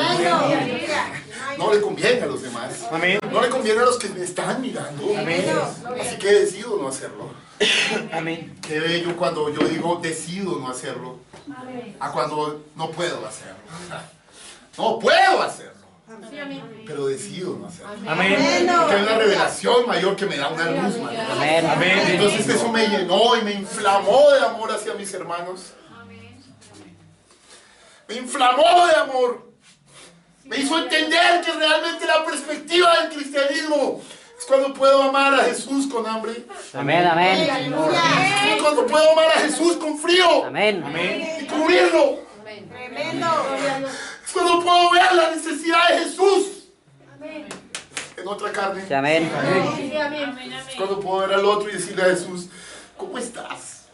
No le conviene a los demás. Amén. No le conviene a los que me están mirando. Amén. Así que decido no hacerlo. Amén. Qué bello cuando yo digo decido no hacerlo, a cuando no puedo hacerlo. No puedo hacerlo, pero decido no hacerlo. Amén. Porque hay una revelación mayor que me da una luz mayor. Amén. Amén. Entonces eso me llenó y me inflamó de amor hacia mis hermanos. Me inflamó de amor. Me hizo entender que realmente la perspectiva del cristianismo es cuando puedo amar a Jesús con hambre. Amén. Amén. Es cuando puedo amar a Jesús con frío Amén. Amén. y cubrirlo. Es cuando puedo ver la necesidad de Jesús en otra carne. Sí, amén. Es cuando puedo ver al otro y decirle a Jesús, ¿cómo estás?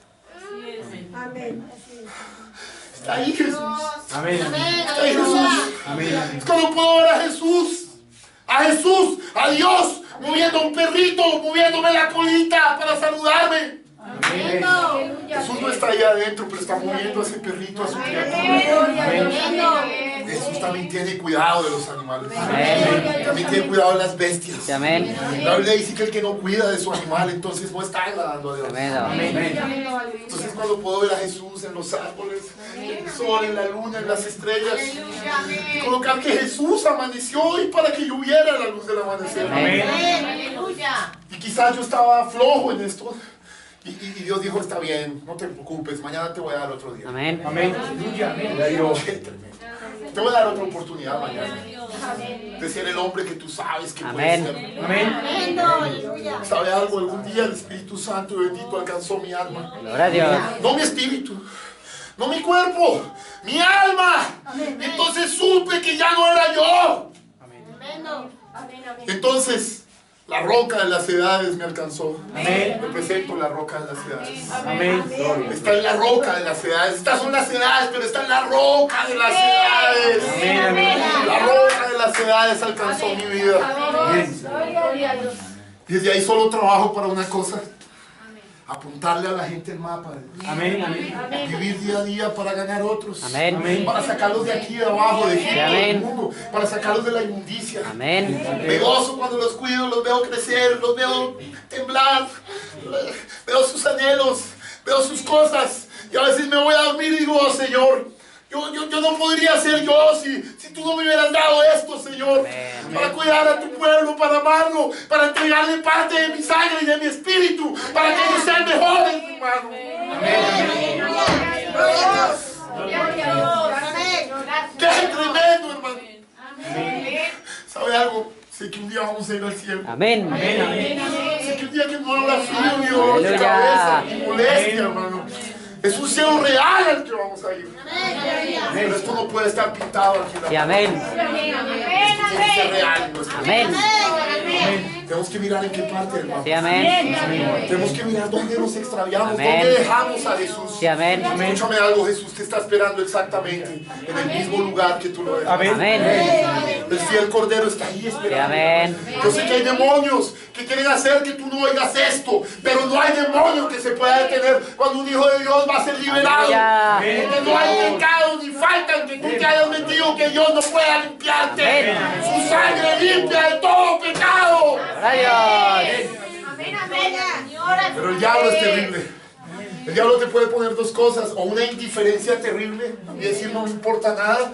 Está ahí Jesús. Amén. Está ahí Jesús. Amén. Es cuando puedo ver a Jesús, a Dios, moviendo un perrito, moviéndome la colita para saludarme. Amén. Jesús no está ahí adentro, pero está moviendo a ese perrito, a su criatura. Jesús también tiene cuidado de los animales. Amén. También tiene cuidado de las bestias. Sí, amén. La Biblia dice que el que no cuida de su animal, entonces no está agradando a Dios. Amén. Entonces cuando puedo ver a Jesús en los árboles, en el sol, en la luna, en las estrellas, y colocar que Jesús amaneció y para que yo viera la luz del amanecer. Amén. Y quizás yo estaba flojo en esto. Y Dios dijo, está bien, no te preocupes, mañana te voy a dar otro día. Amén. Amén. Aleluya. Dios. Qué tremendo. Te voy a dar otra oportunidad mañana de ser el hombre que tú sabes que puedes ser. Amén. ¿Sabe algo? Algún día el Espíritu Santo y bendito alcanzó mi alma. Gloria a Dios. No mi espíritu, no mi cuerpo, mi alma. Entonces supe que ya no era yo. Entonces la roca de las edades me alcanzó. Amén. Te presento la roca de las edades. Amén. Está en la roca de las edades. Estas son las edades, pero está en la roca de las edades. Amén. Amén. La roca de las edades alcanzó mi vida. Desde ahí solo trabajo para una cosa: apuntarle a la gente el mapa. Amén. Amén. Vivir día a día para ganar otros. Amén. Amén. Para sacarlos de aquí, de abajo, de Egipto, Amén. del mundo. Para sacarlos de la inmundicia. Amén. Me gozo cuando los cuido, los veo crecer, los veo temblar, veo sus anhelos, veo sus cosas. Y a veces me voy a dormir y digo, oh, Señor, yo no podría ser yo si tú no me hubieras dado esto, Señor. Amén. Para cuidar a tu pueblo, para amarlo, para entregarle parte de mi sangre y de mi espíritu, para que ellos sean mejores, hermano. ¡Qué tremendo, hermano! ¿Sabe algo? Sé que un día vamos a ir al cielo. Amén. Sé que un día que no habrá frío ni dolor de Aleluya. cabeza ni molestia, hermano. Es un cielo real al que vamos a ir. Pero esto no puede estar pintado aquí. Sí, amén. Esto tiene que ser real en nuestra vida. Amén. Tenemos que mirar en qué parte, hermano. Sí, amén. Tenemos que mirar dónde nos extraviamos, Amén. dónde dejamos a Jesús. Sí, amén. Escúchame algo, Jesús te está esperando exactamente en el mismo lugar que tú lo dejaste. Amén. El fiel Cordero está ahí Sí, esperando. amén. Yo sé que hay demonios que quieren hacer que tú no oigas esto, pero no hay demonio que se pueda detener cuando un hijo de Dios va a ser liberado. Aleluya. Porque no hay pecado ni falta en que tú te hayas metido que Dios no pueda limpiarte. Amén. Su sangre limpia de todo pecado. Gloria a Dios. Amén, amén. Pero el diablo es terrible. El diablo te puede poner dos cosas, o una indiferencia terrible y decir no me importa nada,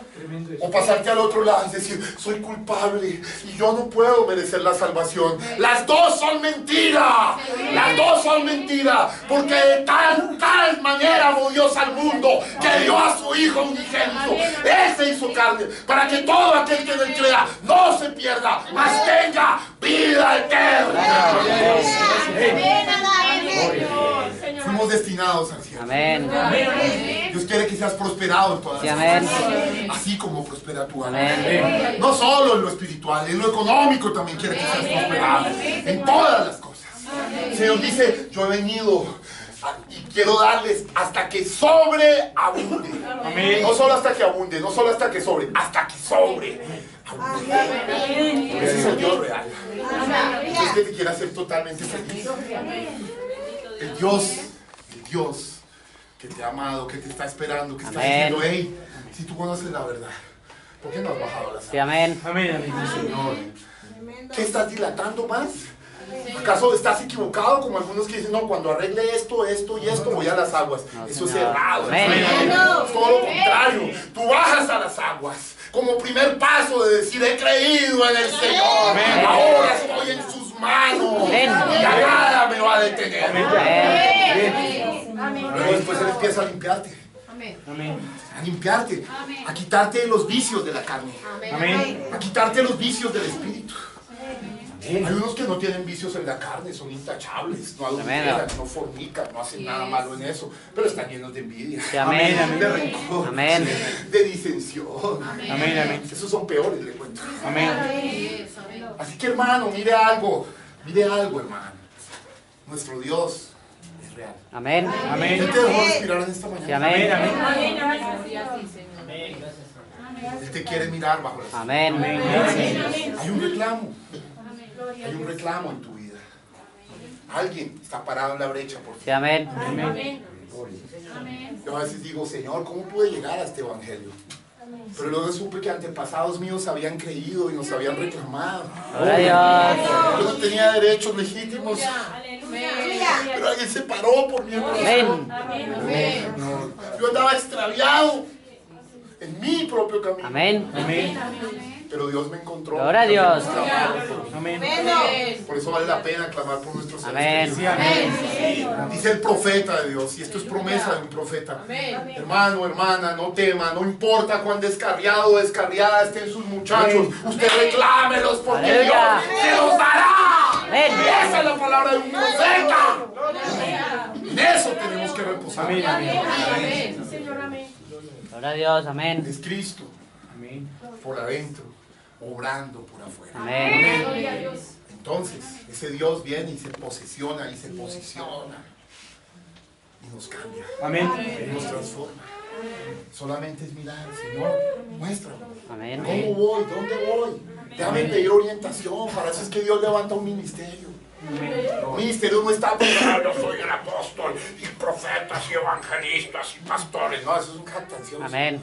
o pasarte al otro lado y decir soy culpable y yo no puedo merecer la salvación. Las dos son mentiras, las dos son mentiras, porque de tal manera amó Dios al mundo que dio a su Hijo unigénito. Él se hizo carne para que todo aquel que en él crea no se pierda, mas tenga vida eterna. Fuimos destinados al cielo. Amén. Dios quiere que seas prosperado en todas Sí, las amén. cosas, así como prospera tu alma. Amén. No solo en lo espiritual, en lo económico también quiere que seas prosperado. En todas las cosas. El Señor dice, yo he venido y quiero darles hasta que sobreabunde. No solo hasta que abunde, no solo hasta que sobre, hasta que sobre. Ese es el Dios real. Dios que te quiere hacer totalmente feliz. El Dios que te ha amado, que te está esperando, que está Amén. diciendo, hey, si tú conoces la verdad, ¿por qué no has bajado las Sí, aguas? amén. Señor, ¿qué estás dilatando más? ¿Acaso estás equivocado como algunos que dicen, no, cuando arregle esto, esto y esto, voy a las aguas? No, Eso es Señor. errado. Amén. Es todo lo contrario. Tú bajas a las aguas como primer paso de decir, he creído en el Señor. Amén. Ahora estoy en sus manos. Amén. Y ya nada me va a detener. Amén. Luego después Él empieza a limpiarte. A limpiarte. A quitarte los vicios de la carne. A quitarte los vicios del espíritu. Hay unos que no tienen vicios en la carne, son intachables, no adulteran, no fornican, no hacen nada malo en eso, pero están llenos de envidia, Sí, amén. de rencor, Amén. de disensión. Esos son peores, le cuento. Así que hermano, mire algo, hermano. Nuestro Dios es real. Amén. Él te dejó respirar en esta mañana. Sí, amén. Él te quiere mirar bajo las Amén. Hay un reclamo en tu vida. Alguien está parado en la brecha por ti. Sí, amén. Yo a veces digo, Señor, ¿cómo pude llegar a este evangelio? Pero luego supe que antepasados míos habían creído y nos habían reclamado. Gloria a Dios. Yo no tenía derechos legítimos, pero alguien se paró por mi Amén. Yo andaba extraviado en mi propio camino. Amén. Pero Dios me encontró. Gloria a Dios. Por eso vale la pena clamar por nuestros Amén. Dice el profeta de Dios, y esto es promesa de un profeta. Hermano, hermana, no tema, no importa cuán descarriado o descarriada estén sus muchachos, usted reclámelos porque Aleluya. Dios se los dará. Amén. Esa es la palabra de un profeta. En eso tenemos que reposar. Gloria a Dios. Amén. Es Cristo por adentro, obrando por afuera. Amén. Entonces, ese Dios viene y se posiciona y nos cambia. Y nos transforma. Solamente es mirar, Señor, muéstrame. Amén. ¿Cómo voy? ¿Dónde voy? Déjame pedir orientación. Para eso es que Dios levanta un ministerio. Un ministerio no está para, yo soy el apóstol y profetas y evangelistas y pastores. No, eso es una jactancia. Amén.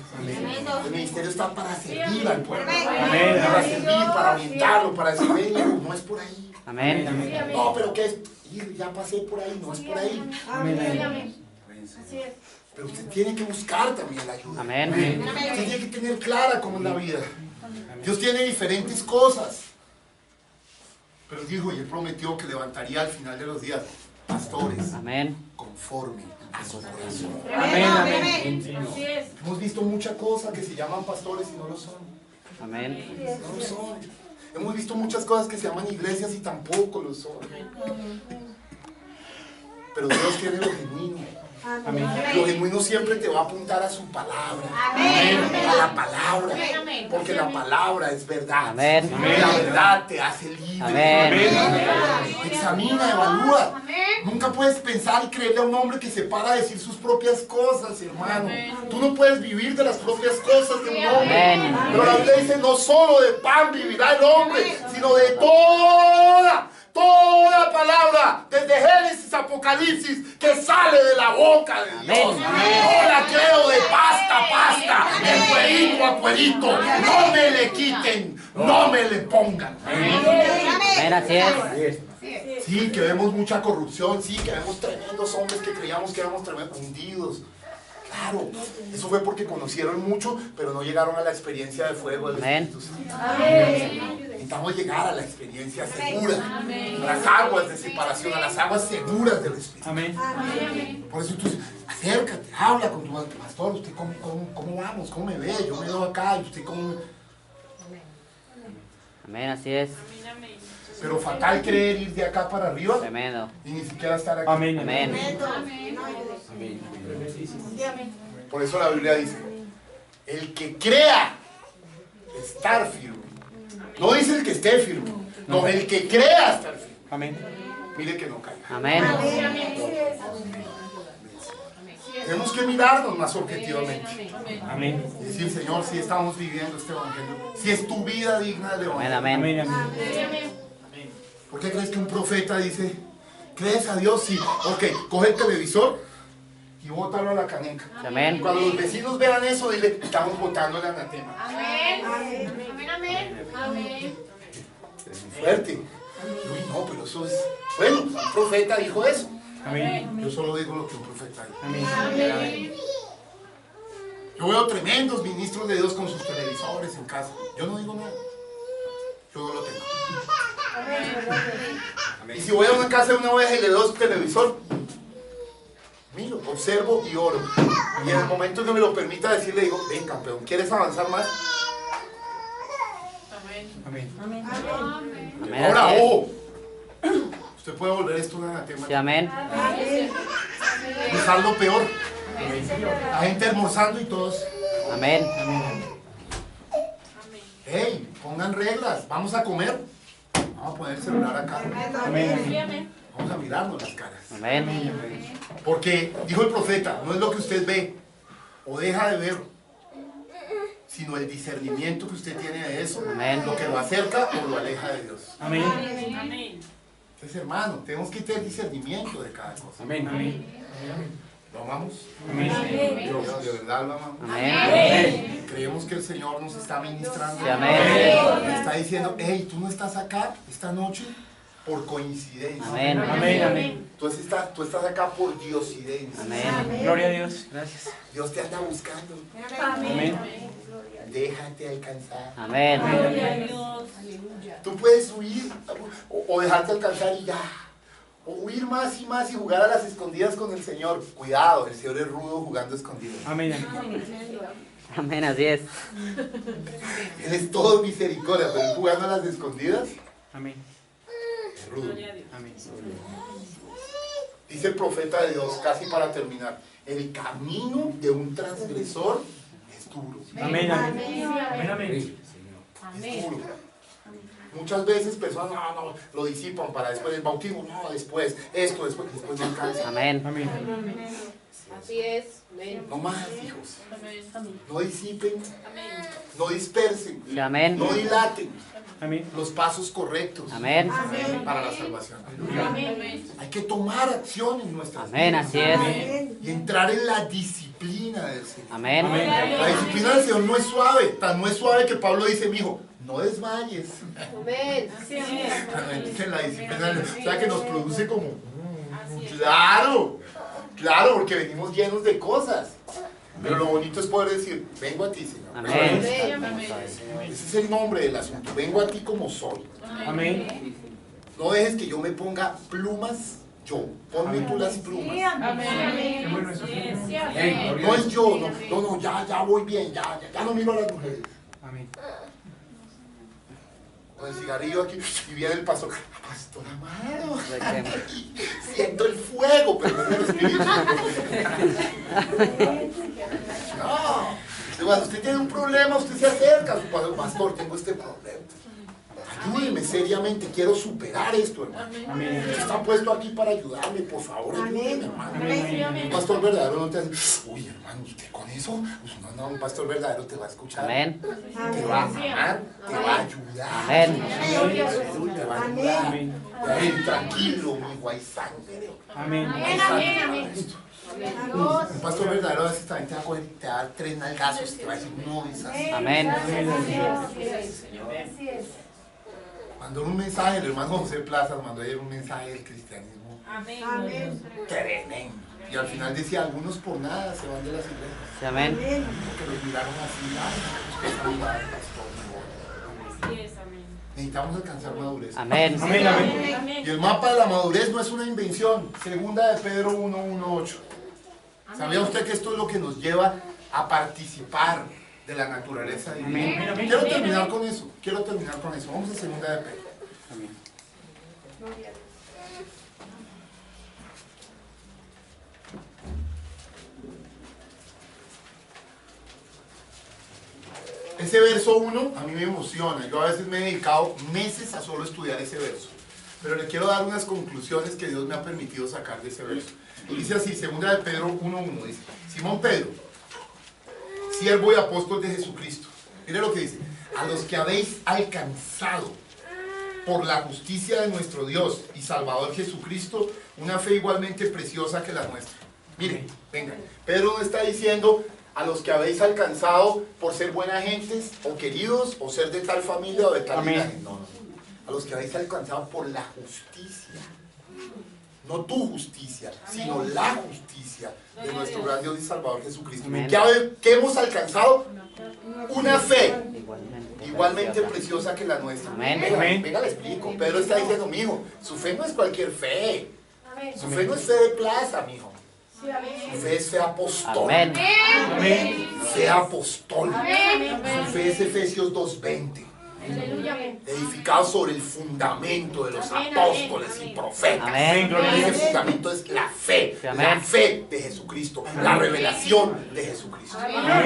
El ministerio está para servir al pueblo. Para servir, para orientarlo, para decirle, hijo, no es por ahí. Amén. No, pero ¿qué es? Hijo, ya pasé por ahí, no es por ahí. Pero usted tiene que buscar también la ayuda. Amén. Usted tiene que tener clara cómo es la vida. Dios tiene diferentes cosas. Pero dijo, y Él prometió que levantaría al final de los días pastores Amén. conforme a su corazón. Amén. Hemos visto muchas cosas que se llaman pastores y no lo son. Amén. No lo son. Hemos visto muchas cosas que se llaman iglesias y tampoco lo son. Pero Dios quiere lo genuino. Lo genuino siempre te va a apuntar a su palabra. Amén. A la palabra. Amén. Porque la palabra es verdad. Amén. Y la verdad te hace libre. Amén. Examina, evalúa. Nunca puedes pensar y creerle a un hombre que se para a decir sus propias cosas, hermano. Tú no puedes vivir de las propias cosas de un hombre. Amén. Pero la Biblia dice, no solo de pan vivirá el hombre, sino de toda palabra, desde Génesis a Apocalipsis, que sale de la boca de Dios. Amén. No la creo de pasta a pasta, de cuerito a cuerito. No me le quiten, no me le pongan. Amén, así es. Sí, que vemos mucha corrupción, sí, que vemos tremendos hombres que creíamos que éramos tremendos, hundidos. Claro, eso fue porque conocieron mucho, pero no llegaron a la experiencia de fuego del Amén. Espíritu Santo. Necesitamos llegar a la experiencia segura, a las aguas de separación, a las aguas seguras del Espíritu. Amén. Por eso tú acércate, habla con tu pastor, usted cómo vamos, cómo me ve, yo me veo acá y usted cómo... Amén, así es. Pero fatal creer ir de acá para arriba Tremendo. y ni siquiera estar aquí. Amén. Amén. Por eso la Biblia dice, el que crea estar firme. No dice el que esté firme, no, el que crea estar firme. Amén. Mire que no caiga. Amén. Tenemos que mirarnos más objetivamente Amén. y decir, Señor, si estamos viviendo este evangelio, si es tu vida digna del Amén, evangelio. amén. Amén. ¿Por qué crees que un profeta dice, crees a Dios? Sí. Ok, coge el televisor y bótalo a la caneca. Amén. Cuando los vecinos vean eso, dile, estamos botando el anatema. Amén. Amén. Amén. Fuerte. Uy, no, pero eso es... Bueno, un profeta dijo eso. Amén. Yo solo digo lo que un profeta dijo. Amén. Yo veo tremendos ministros de Dios con sus televisores en casa. Yo no digo nada. Yo no lo tengo. Y si voy a una casa de una oveja y le doy su televisor, miro, observo y oro. Y en el momento que me lo permita decir, le digo, ven campeón, ¿quieres avanzar más? Amén. Amén, Ahora, así es. ojo. Usted puede volver esto un anatema. Sí, amén. Dejarlo peor. La gente almorzando y todos. Amén. Hey, pongan reglas. Vamos a comer. Vamos a poner el celular acá. Amén. Vamos a mirarnos las caras. Amén. Porque dijo el profeta, no es lo que usted ve o deja de ver, sino el discernimiento que usted tiene de eso, Amén. lo que lo acerca o lo aleja de Dios. Amén. Entonces, hermano, tenemos que tener discernimiento de cada cosa. Amén. ¿Lo amamos? Amén. Dios, de verdad lo amamos. Amén. Creemos que el Señor nos está ministrando. Sí, amén. Nos está diciendo, hey, tú no estás acá esta noche por coincidencia. Amén. Amén. Tú estás acá por diosidencia. Amén. Gloria a Dios. Gracias. Dios te anda buscando. Amén. Déjate alcanzar. Amén. Tú puedes huir o dejarte alcanzar y ya. O huir más y más y jugar a las escondidas con el Señor. Cuidado, el Señor es rudo jugando escondidas. Amén. Amén, así es. Él es todo misericordia, pero él jugando a las escondidas Amén. es rudo. Amén. Dice el profeta de Dios, casi para terminar, el camino de un transgresor es duro. Amén. Amén. Amén. Es duro. Muchas veces personas no, lo disipan para después del bautismo, no, después, después no alcanza. Amén. Amén. Así es. Amén. No más, hijos. No disipen, no dispersen, Sí, amén. no dilaten Amén. los pasos correctos Amén. para la salvación. Hay que tomar acción en nuestras Amén, vidas así es. y entrar en la disciplina del Señor. Amén. La disciplina del Señor no es suave, tan no es suave que Pablo dice, mijo, no desmayes. Amén. Dice la disciplina, o sea que nos produce como, claro, porque venimos llenos de cosas. Pero lo bonito es poder decir, vengo a ti, Señor. Amén. Ese es el nombre del asunto, vengo a ti como soy. Amén. No dejes que yo me ponga plumas yo, ponme tú las plumas. No es yo, no, ya voy bien, ya no miro a las mujeres. Amén. con el cigarrillo aquí, y viene el pastor, pastor amado, siento el fuego, pero no es el espíritu. No, cuando usted tiene un problema, usted se acerca a su pastor, pastor, tengo este problema. Ayúdeme seriamente, quiero superar esto, hermano. Usted está puesto aquí para ayudarme, por favor, ayúdeme, hermano. Un pastor verdadero no te hace, uy, hermano, ¿usted con eso? Pues no, un pastor verdadero te va a escuchar. Amén. Te va a amar, te va a ayudar. Amén. Te va a ayudar. Ven, tranquilo, mi guay sangre. Amén. Un pastor verdadero a veces también te va a coger, te va a dar 3 nalgazos y te va a decir, no es así. Amén. Mandó un mensaje, el hermano José Plaza mandó ayer un mensaje del cristianismo tremendo. Y al final decía, algunos por nada se van de las iglesias. Amén. Porque los miraron así, ay, usted saluda al pastor. Necesitamos alcanzar madurez. Amén. Amén, amén. Y el mapa de la madurez no es una invención. Segunda de Pedro 1:1-8. ¿Sabía usted que esto es lo que nos lleva a participar de la naturaleza divina? Amén. Quiero terminar con eso. Vamos a segunda de Pedro. Amén. Ese verso 1 a mí me emociona. Yo a veces me he dedicado meses a solo estudiar ese verso. Pero le quiero dar unas conclusiones que Dios me ha permitido sacar de ese verso. Dice así, segunda de Pedro 1:1, dice, Simón Pedro, siervo y apóstol de Jesucristo. Mire lo que dice, a los que habéis alcanzado por la justicia de nuestro Dios y Salvador Jesucristo, una fe igualmente preciosa que la nuestra. Mire, venga, Pedro no está diciendo a los que habéis alcanzado por ser buenas gentes, o queridos, o ser de tal familia o de tal linaje. No, no. A los que habéis alcanzado por la justicia. No tu justicia, sino la justicia de nuestro gran Dios y Salvador Jesucristo. ¿Qué hemos alcanzado? Una fe igualmente preciosa que la nuestra. Venga, le explico. Pedro está diciendo, mijo, su fe no es cualquier fe. Su fe no es fe de plaza, mijo. Su fe es fe apostólica. Fe apostólica. Su fe es Efesios 2:20. Edificado sobre el fundamento de los apóstoles y profetas. Ese fundamento es la fe de Jesucristo, la revelación de Jesucristo.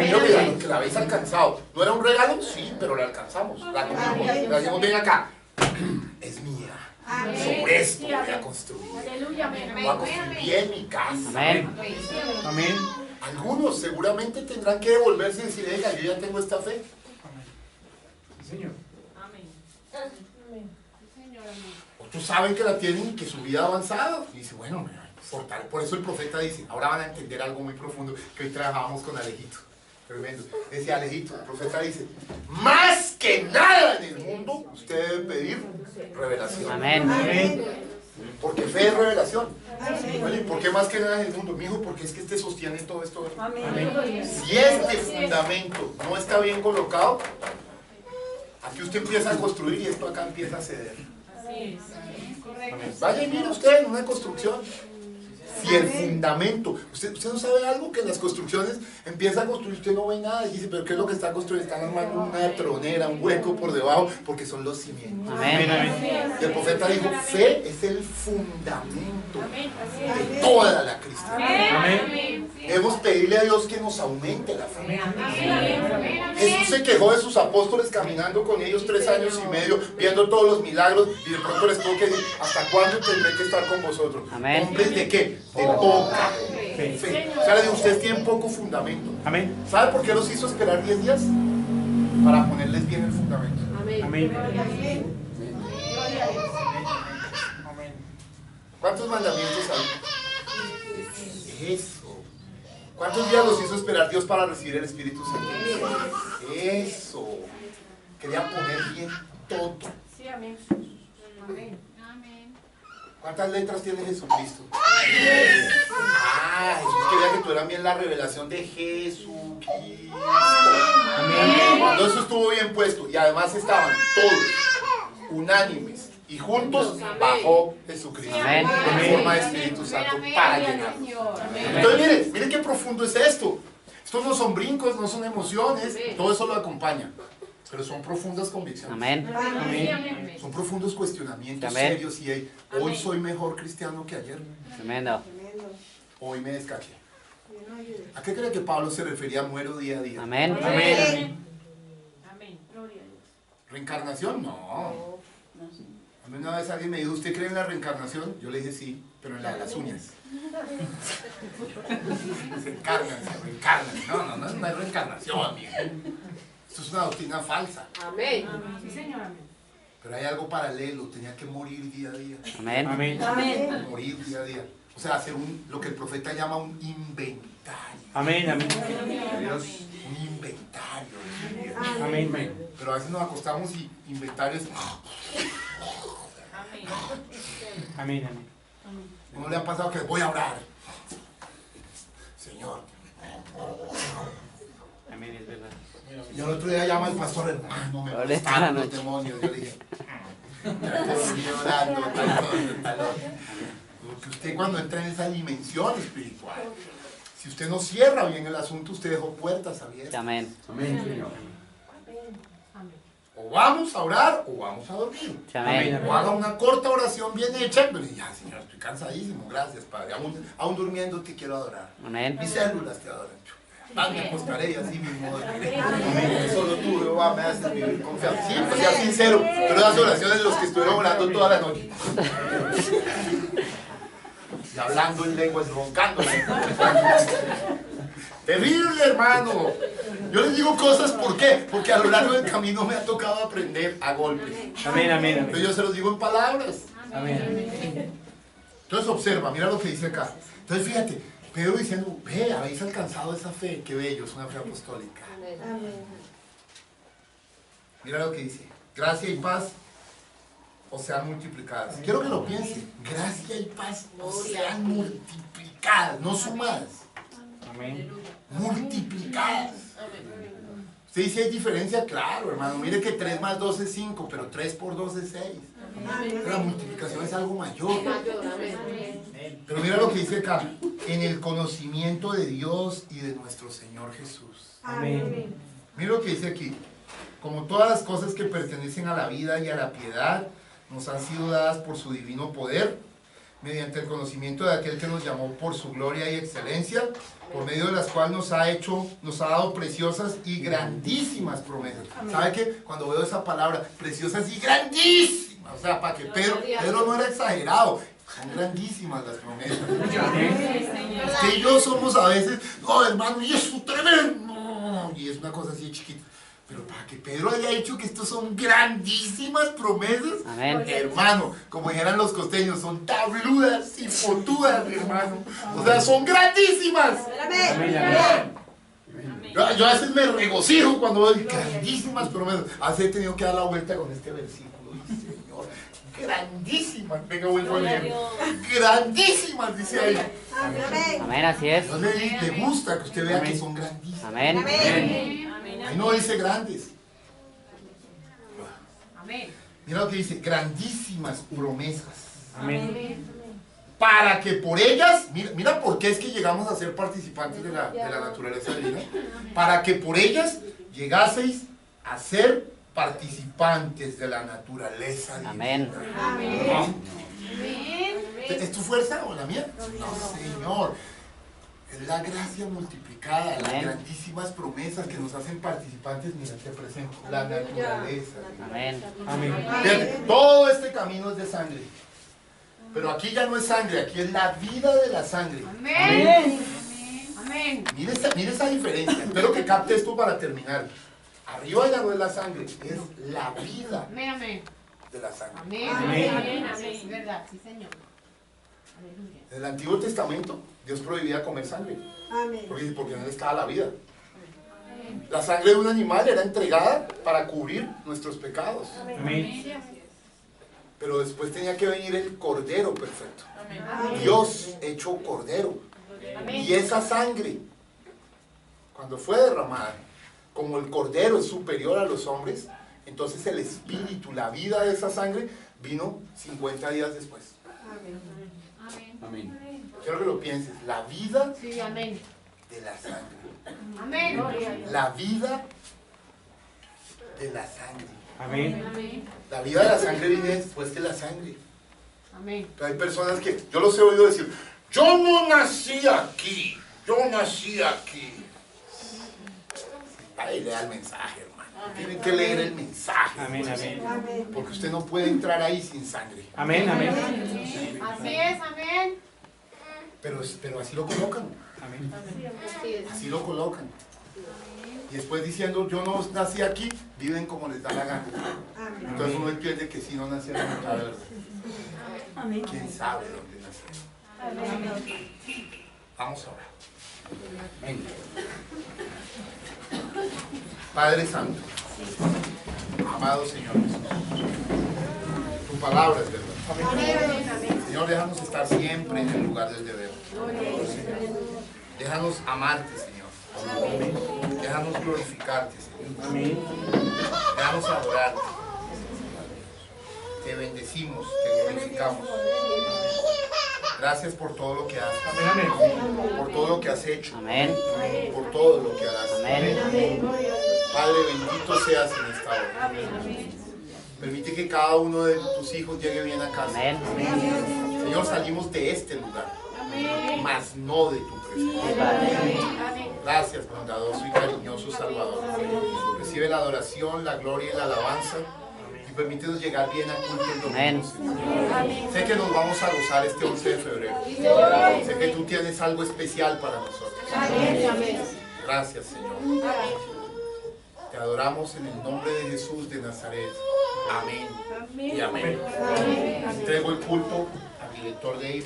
Yo que la habéis alcanzado. ¿No era un regalo? Sí, pero la alcanzamos. La decimos, ven acá. Es mía. Sobre esto voy a construir. Voy a construir bien mi casa. Amén. Algunos seguramente tendrán que devolverse y decir, venga, yo ya tengo esta fe. Señor. Otros saben que la tienen y que su vida ha avanzado. Y dice, bueno, por eso el profeta dice, ahora van a entender algo muy profundo que hoy trabajábamos con Alejito. Tremendo. Decía Alejito, el profeta dice, más que nada en el mundo, usted debe pedir revelación. Amén. Porque fe es revelación. ¿Y por qué más que nada en el mundo? Mijo, porque es que este sostiene todo esto. Si este fundamento no está bien colocado, aquí usted empieza a construir y esto acá empieza a ceder. Vaya y mire usted en una construcción. Si el fundamento, usted no sabe algo, que en las construcciones empieza a construir, usted no ve nada y dice, pero ¿qué es lo que está construyendo? Están armando una tronera, un hueco por debajo, porque son los cimientos. Y el profeta dijo, fe es el fundamento de toda la cristiandad. Debemos pedirle a Dios que nos aumente la fe. Jesús se quejó de sus apóstoles caminando con ellos 3 años y medio, viendo todos los milagros, y de pronto les tuvo que decir, ¿hasta cuándo tendré que estar con vosotros? ¿Hombres de qué? De poca fe. O sea, ustedes tienen poco fundamento. Amén. ¿Sabe por qué los hizo esperar 10 días? Para ponerles bien el fundamento. Amén. ¿Cuántos mandamientos hay? Eso. ¿Cuántos días los hizo esperar Dios para recibir el Espíritu Santo? Eso. Quería poner bien todo. Sí, amén. ¿Cuántas letras tiene Jesucristo? Jesús quería que tuvieran bien la revelación de Jesucristo. Cuando eso estuvo bien puesto y además estaban todos unánimes y juntos, bajó Jesucristo en forma de Espíritu Santo para llenar. Entonces mire qué profundo es esto. Estos no son brincos, no son emociones, todo eso lo acompaña. Pero son profundas convicciones. Amén. Amén. Son profundos cuestionamientos Amén. serios y hoy soy mejor cristiano que ayer. Tremendo. Hoy me descaché. ¿A qué cree que Pablo se refería? Muero día a día. Amén. Amén. ¿Reencarnación? No. A mí una vez alguien me dijo, ¿usted cree en la reencarnación? Yo le dije sí, pero en la de las uñas. Se encarnan, se reencarnan. No es reencarnación, amigo. Esto es una doctrina falsa. Amén. Sí, señor. Amén. Pero hay algo paralelo, tenía que morir día a día. Amén. Amén. Morir día a día. O sea, hacer lo que el profeta llama un inventario. Amén. Amén. Dios, Un inventario de su vida. Amén. Pero a veces nos acostamos y inventarios. Amén. ¿No le ha pasado que voy a orar? Señor. Amén, es verdad. Y el otro día llama el pastor, hermano, me Ahora está la molestaron los noche. demonios. Yo le dije, ya te volví orando, tal cosa, tal otra. Porque usted cuando entra en esa dimensión espiritual, si usted no cierra bien el asunto, usted dejó puertas abiertas. Amén. amén, Señor. O vamos a orar o vamos a dormir. Amén. O haga una corta oración bien hecha, pero ya, Señor, estoy cansadísimo, gracias, Padre. Aún durmiendo te quiero adorar. Amén. Mis células te adoran. Más me acostaré y así mismo dormiré. Solo tú, Jehová, me haces vivir confiado. Sí, pues sea sincero, pero las oraciones de los que estuvieron orando toda la noche. Y hablando en lenguas, roncando. Terrible, hermano. Yo les digo cosas, ¿por qué? Porque a lo largo del camino me ha tocado aprender a golpes. Amén. Amén. Pero yo se los digo en palabras. Amén. Entonces observa, mira lo que dice acá. Entonces fíjate, Pedro diciendo, ve, habéis alcanzado esa fe, qué bello, es una fe apostólica. Mira lo que dice, gracia y paz os sean multiplicadas. Quiero que lo piense, gracia y paz os sean multiplicadas, no sumadas, Amén. multiplicadas. ¿Usted dice hay diferencia? Claro, hermano, mire que 3 más 2 es 5, pero 3 por 2 es 6. La multiplicación es algo mayor. Pero mira lo que dice acá, en el conocimiento de Dios y de nuestro Señor Jesús. Amén. Mira lo que dice aquí, como todas las cosas que pertenecen a la vida y a la piedad, nos han sido dadas por su divino poder, mediante el conocimiento de aquel que nos llamó por su gloria y excelencia, por medio de las cuales nos ha dado preciosas y grandísimas promesas. ¿Sabe qué? Cuando veo esa palabra, preciosas y grandísimas, o sea, para que Pedro no era exagerado, son grandísimas las promesas. Usted y yo somos a veces, no, hermano, y es un tremendo, y es una cosa así chiquita. Pero para que Pedro haya dicho que estos son grandísimas promesas, Amén. hermano, como dijeran los costeños, son tabludas y fotudas, hermano. O sea, son grandísimas. Amén. Yo a veces me regocijo cuando veo grandísimas promesas. Así he tenido que dar la vuelta con este versículo. Señor, grandísimas. Venga, vuelvo a leer. Grandísimas, dice ahí. Amén, así es. Dios le gusta que usted vea que son grandísimas. Amén. Ahí no dice grandes. Amén. Mira lo que dice, grandísimas promesas. Amén. Para que por ellas, mira por qué es que llegamos a ser participantes de la naturaleza divina. Para que por ellas llegaseis a ser participantes de la naturaleza divina. Amén. ¿Es tu fuerza o la mía? No, Señor. Es la gracia multiplicada, las Amén. grandísimas promesas que nos hacen participantes, mira, te presento, la naturaleza. Amén. Amén. Fíjate, todo este camino es de sangre. Pero aquí ya no es sangre, aquí es la vida de la sangre. Amén. Amén. Mire esa diferencia. Espero que capte esto para terminar. Arriba ya no es la sangre, es la vida Amén. Amén. de la sangre. Amén. Amén. Amén. Amén. Es verdad, sí, Señor. Aleluya. En el Antiguo Testamento, Dios prohibía comer sangre. Porque en él estaba la vida. La sangre de un animal era entregada para cubrir nuestros pecados. Amén. Pero después tenía que venir el Cordero perfecto. Dios hecho Cordero. Y esa sangre, cuando fue derramada, como el Cordero es superior a los hombres, entonces el Espíritu, la vida de esa sangre, vino 50 días después. Amén. Quiero que lo pienses. La vida Sí, amén. de la sangre. Amén. La vida de la sangre. Amén. La vida de la sangre viene después de la sangre. Amén. Pero hay personas que, yo los he oído decir, yo no nací aquí, yo nací aquí. Ahí lea el mensaje, hermano. Tienen que leer el mensaje. Amén, amén. Porque usted no puede entrar ahí sin sangre. Amén, amén. Así es, amén. Pero así lo colocan. Amén. Así es. Así lo colocan. Y después diciendo, yo no nací aquí, viven como les da la gana. Entonces uno entiende que si no nacieron en la verdad. ¿Quién sabe dónde nacieron? Vamos a orar. Amén. Padre Santo, amado Señor Jesús, tu palabra es verdad. Señor, déjanos estar siempre en el lugar del deber. Déjanos amarte, Señor. Déjanos glorificarte, Señor. Déjanos adorarte. Te bendecimos, te glorificamos. Gracias por todo lo que haces. Amén, amén. Por todo lo que has hecho. Amén. Por todo lo que harás. Amén. Padre, bendito seas en esta hora. Permite que cada uno de tus hijos llegue bien a casa. Amén. Señor, salimos de este lugar, mas no de tu presencia. Sí, Padre. Gracias, bondadoso y cariñoso Salvador. Recibe la adoración, la gloria y la alabanza. Y permítenos llegar bien al culto el Amén. domingo, Señor. Sé que nos vamos a gozar este 11 de febrero. Sé que tú tienes algo especial para nosotros. Gracias, Señor. Te adoramos en el nombre de Jesús de Nazaret. Amén. Y amén. Entrego el culto al director de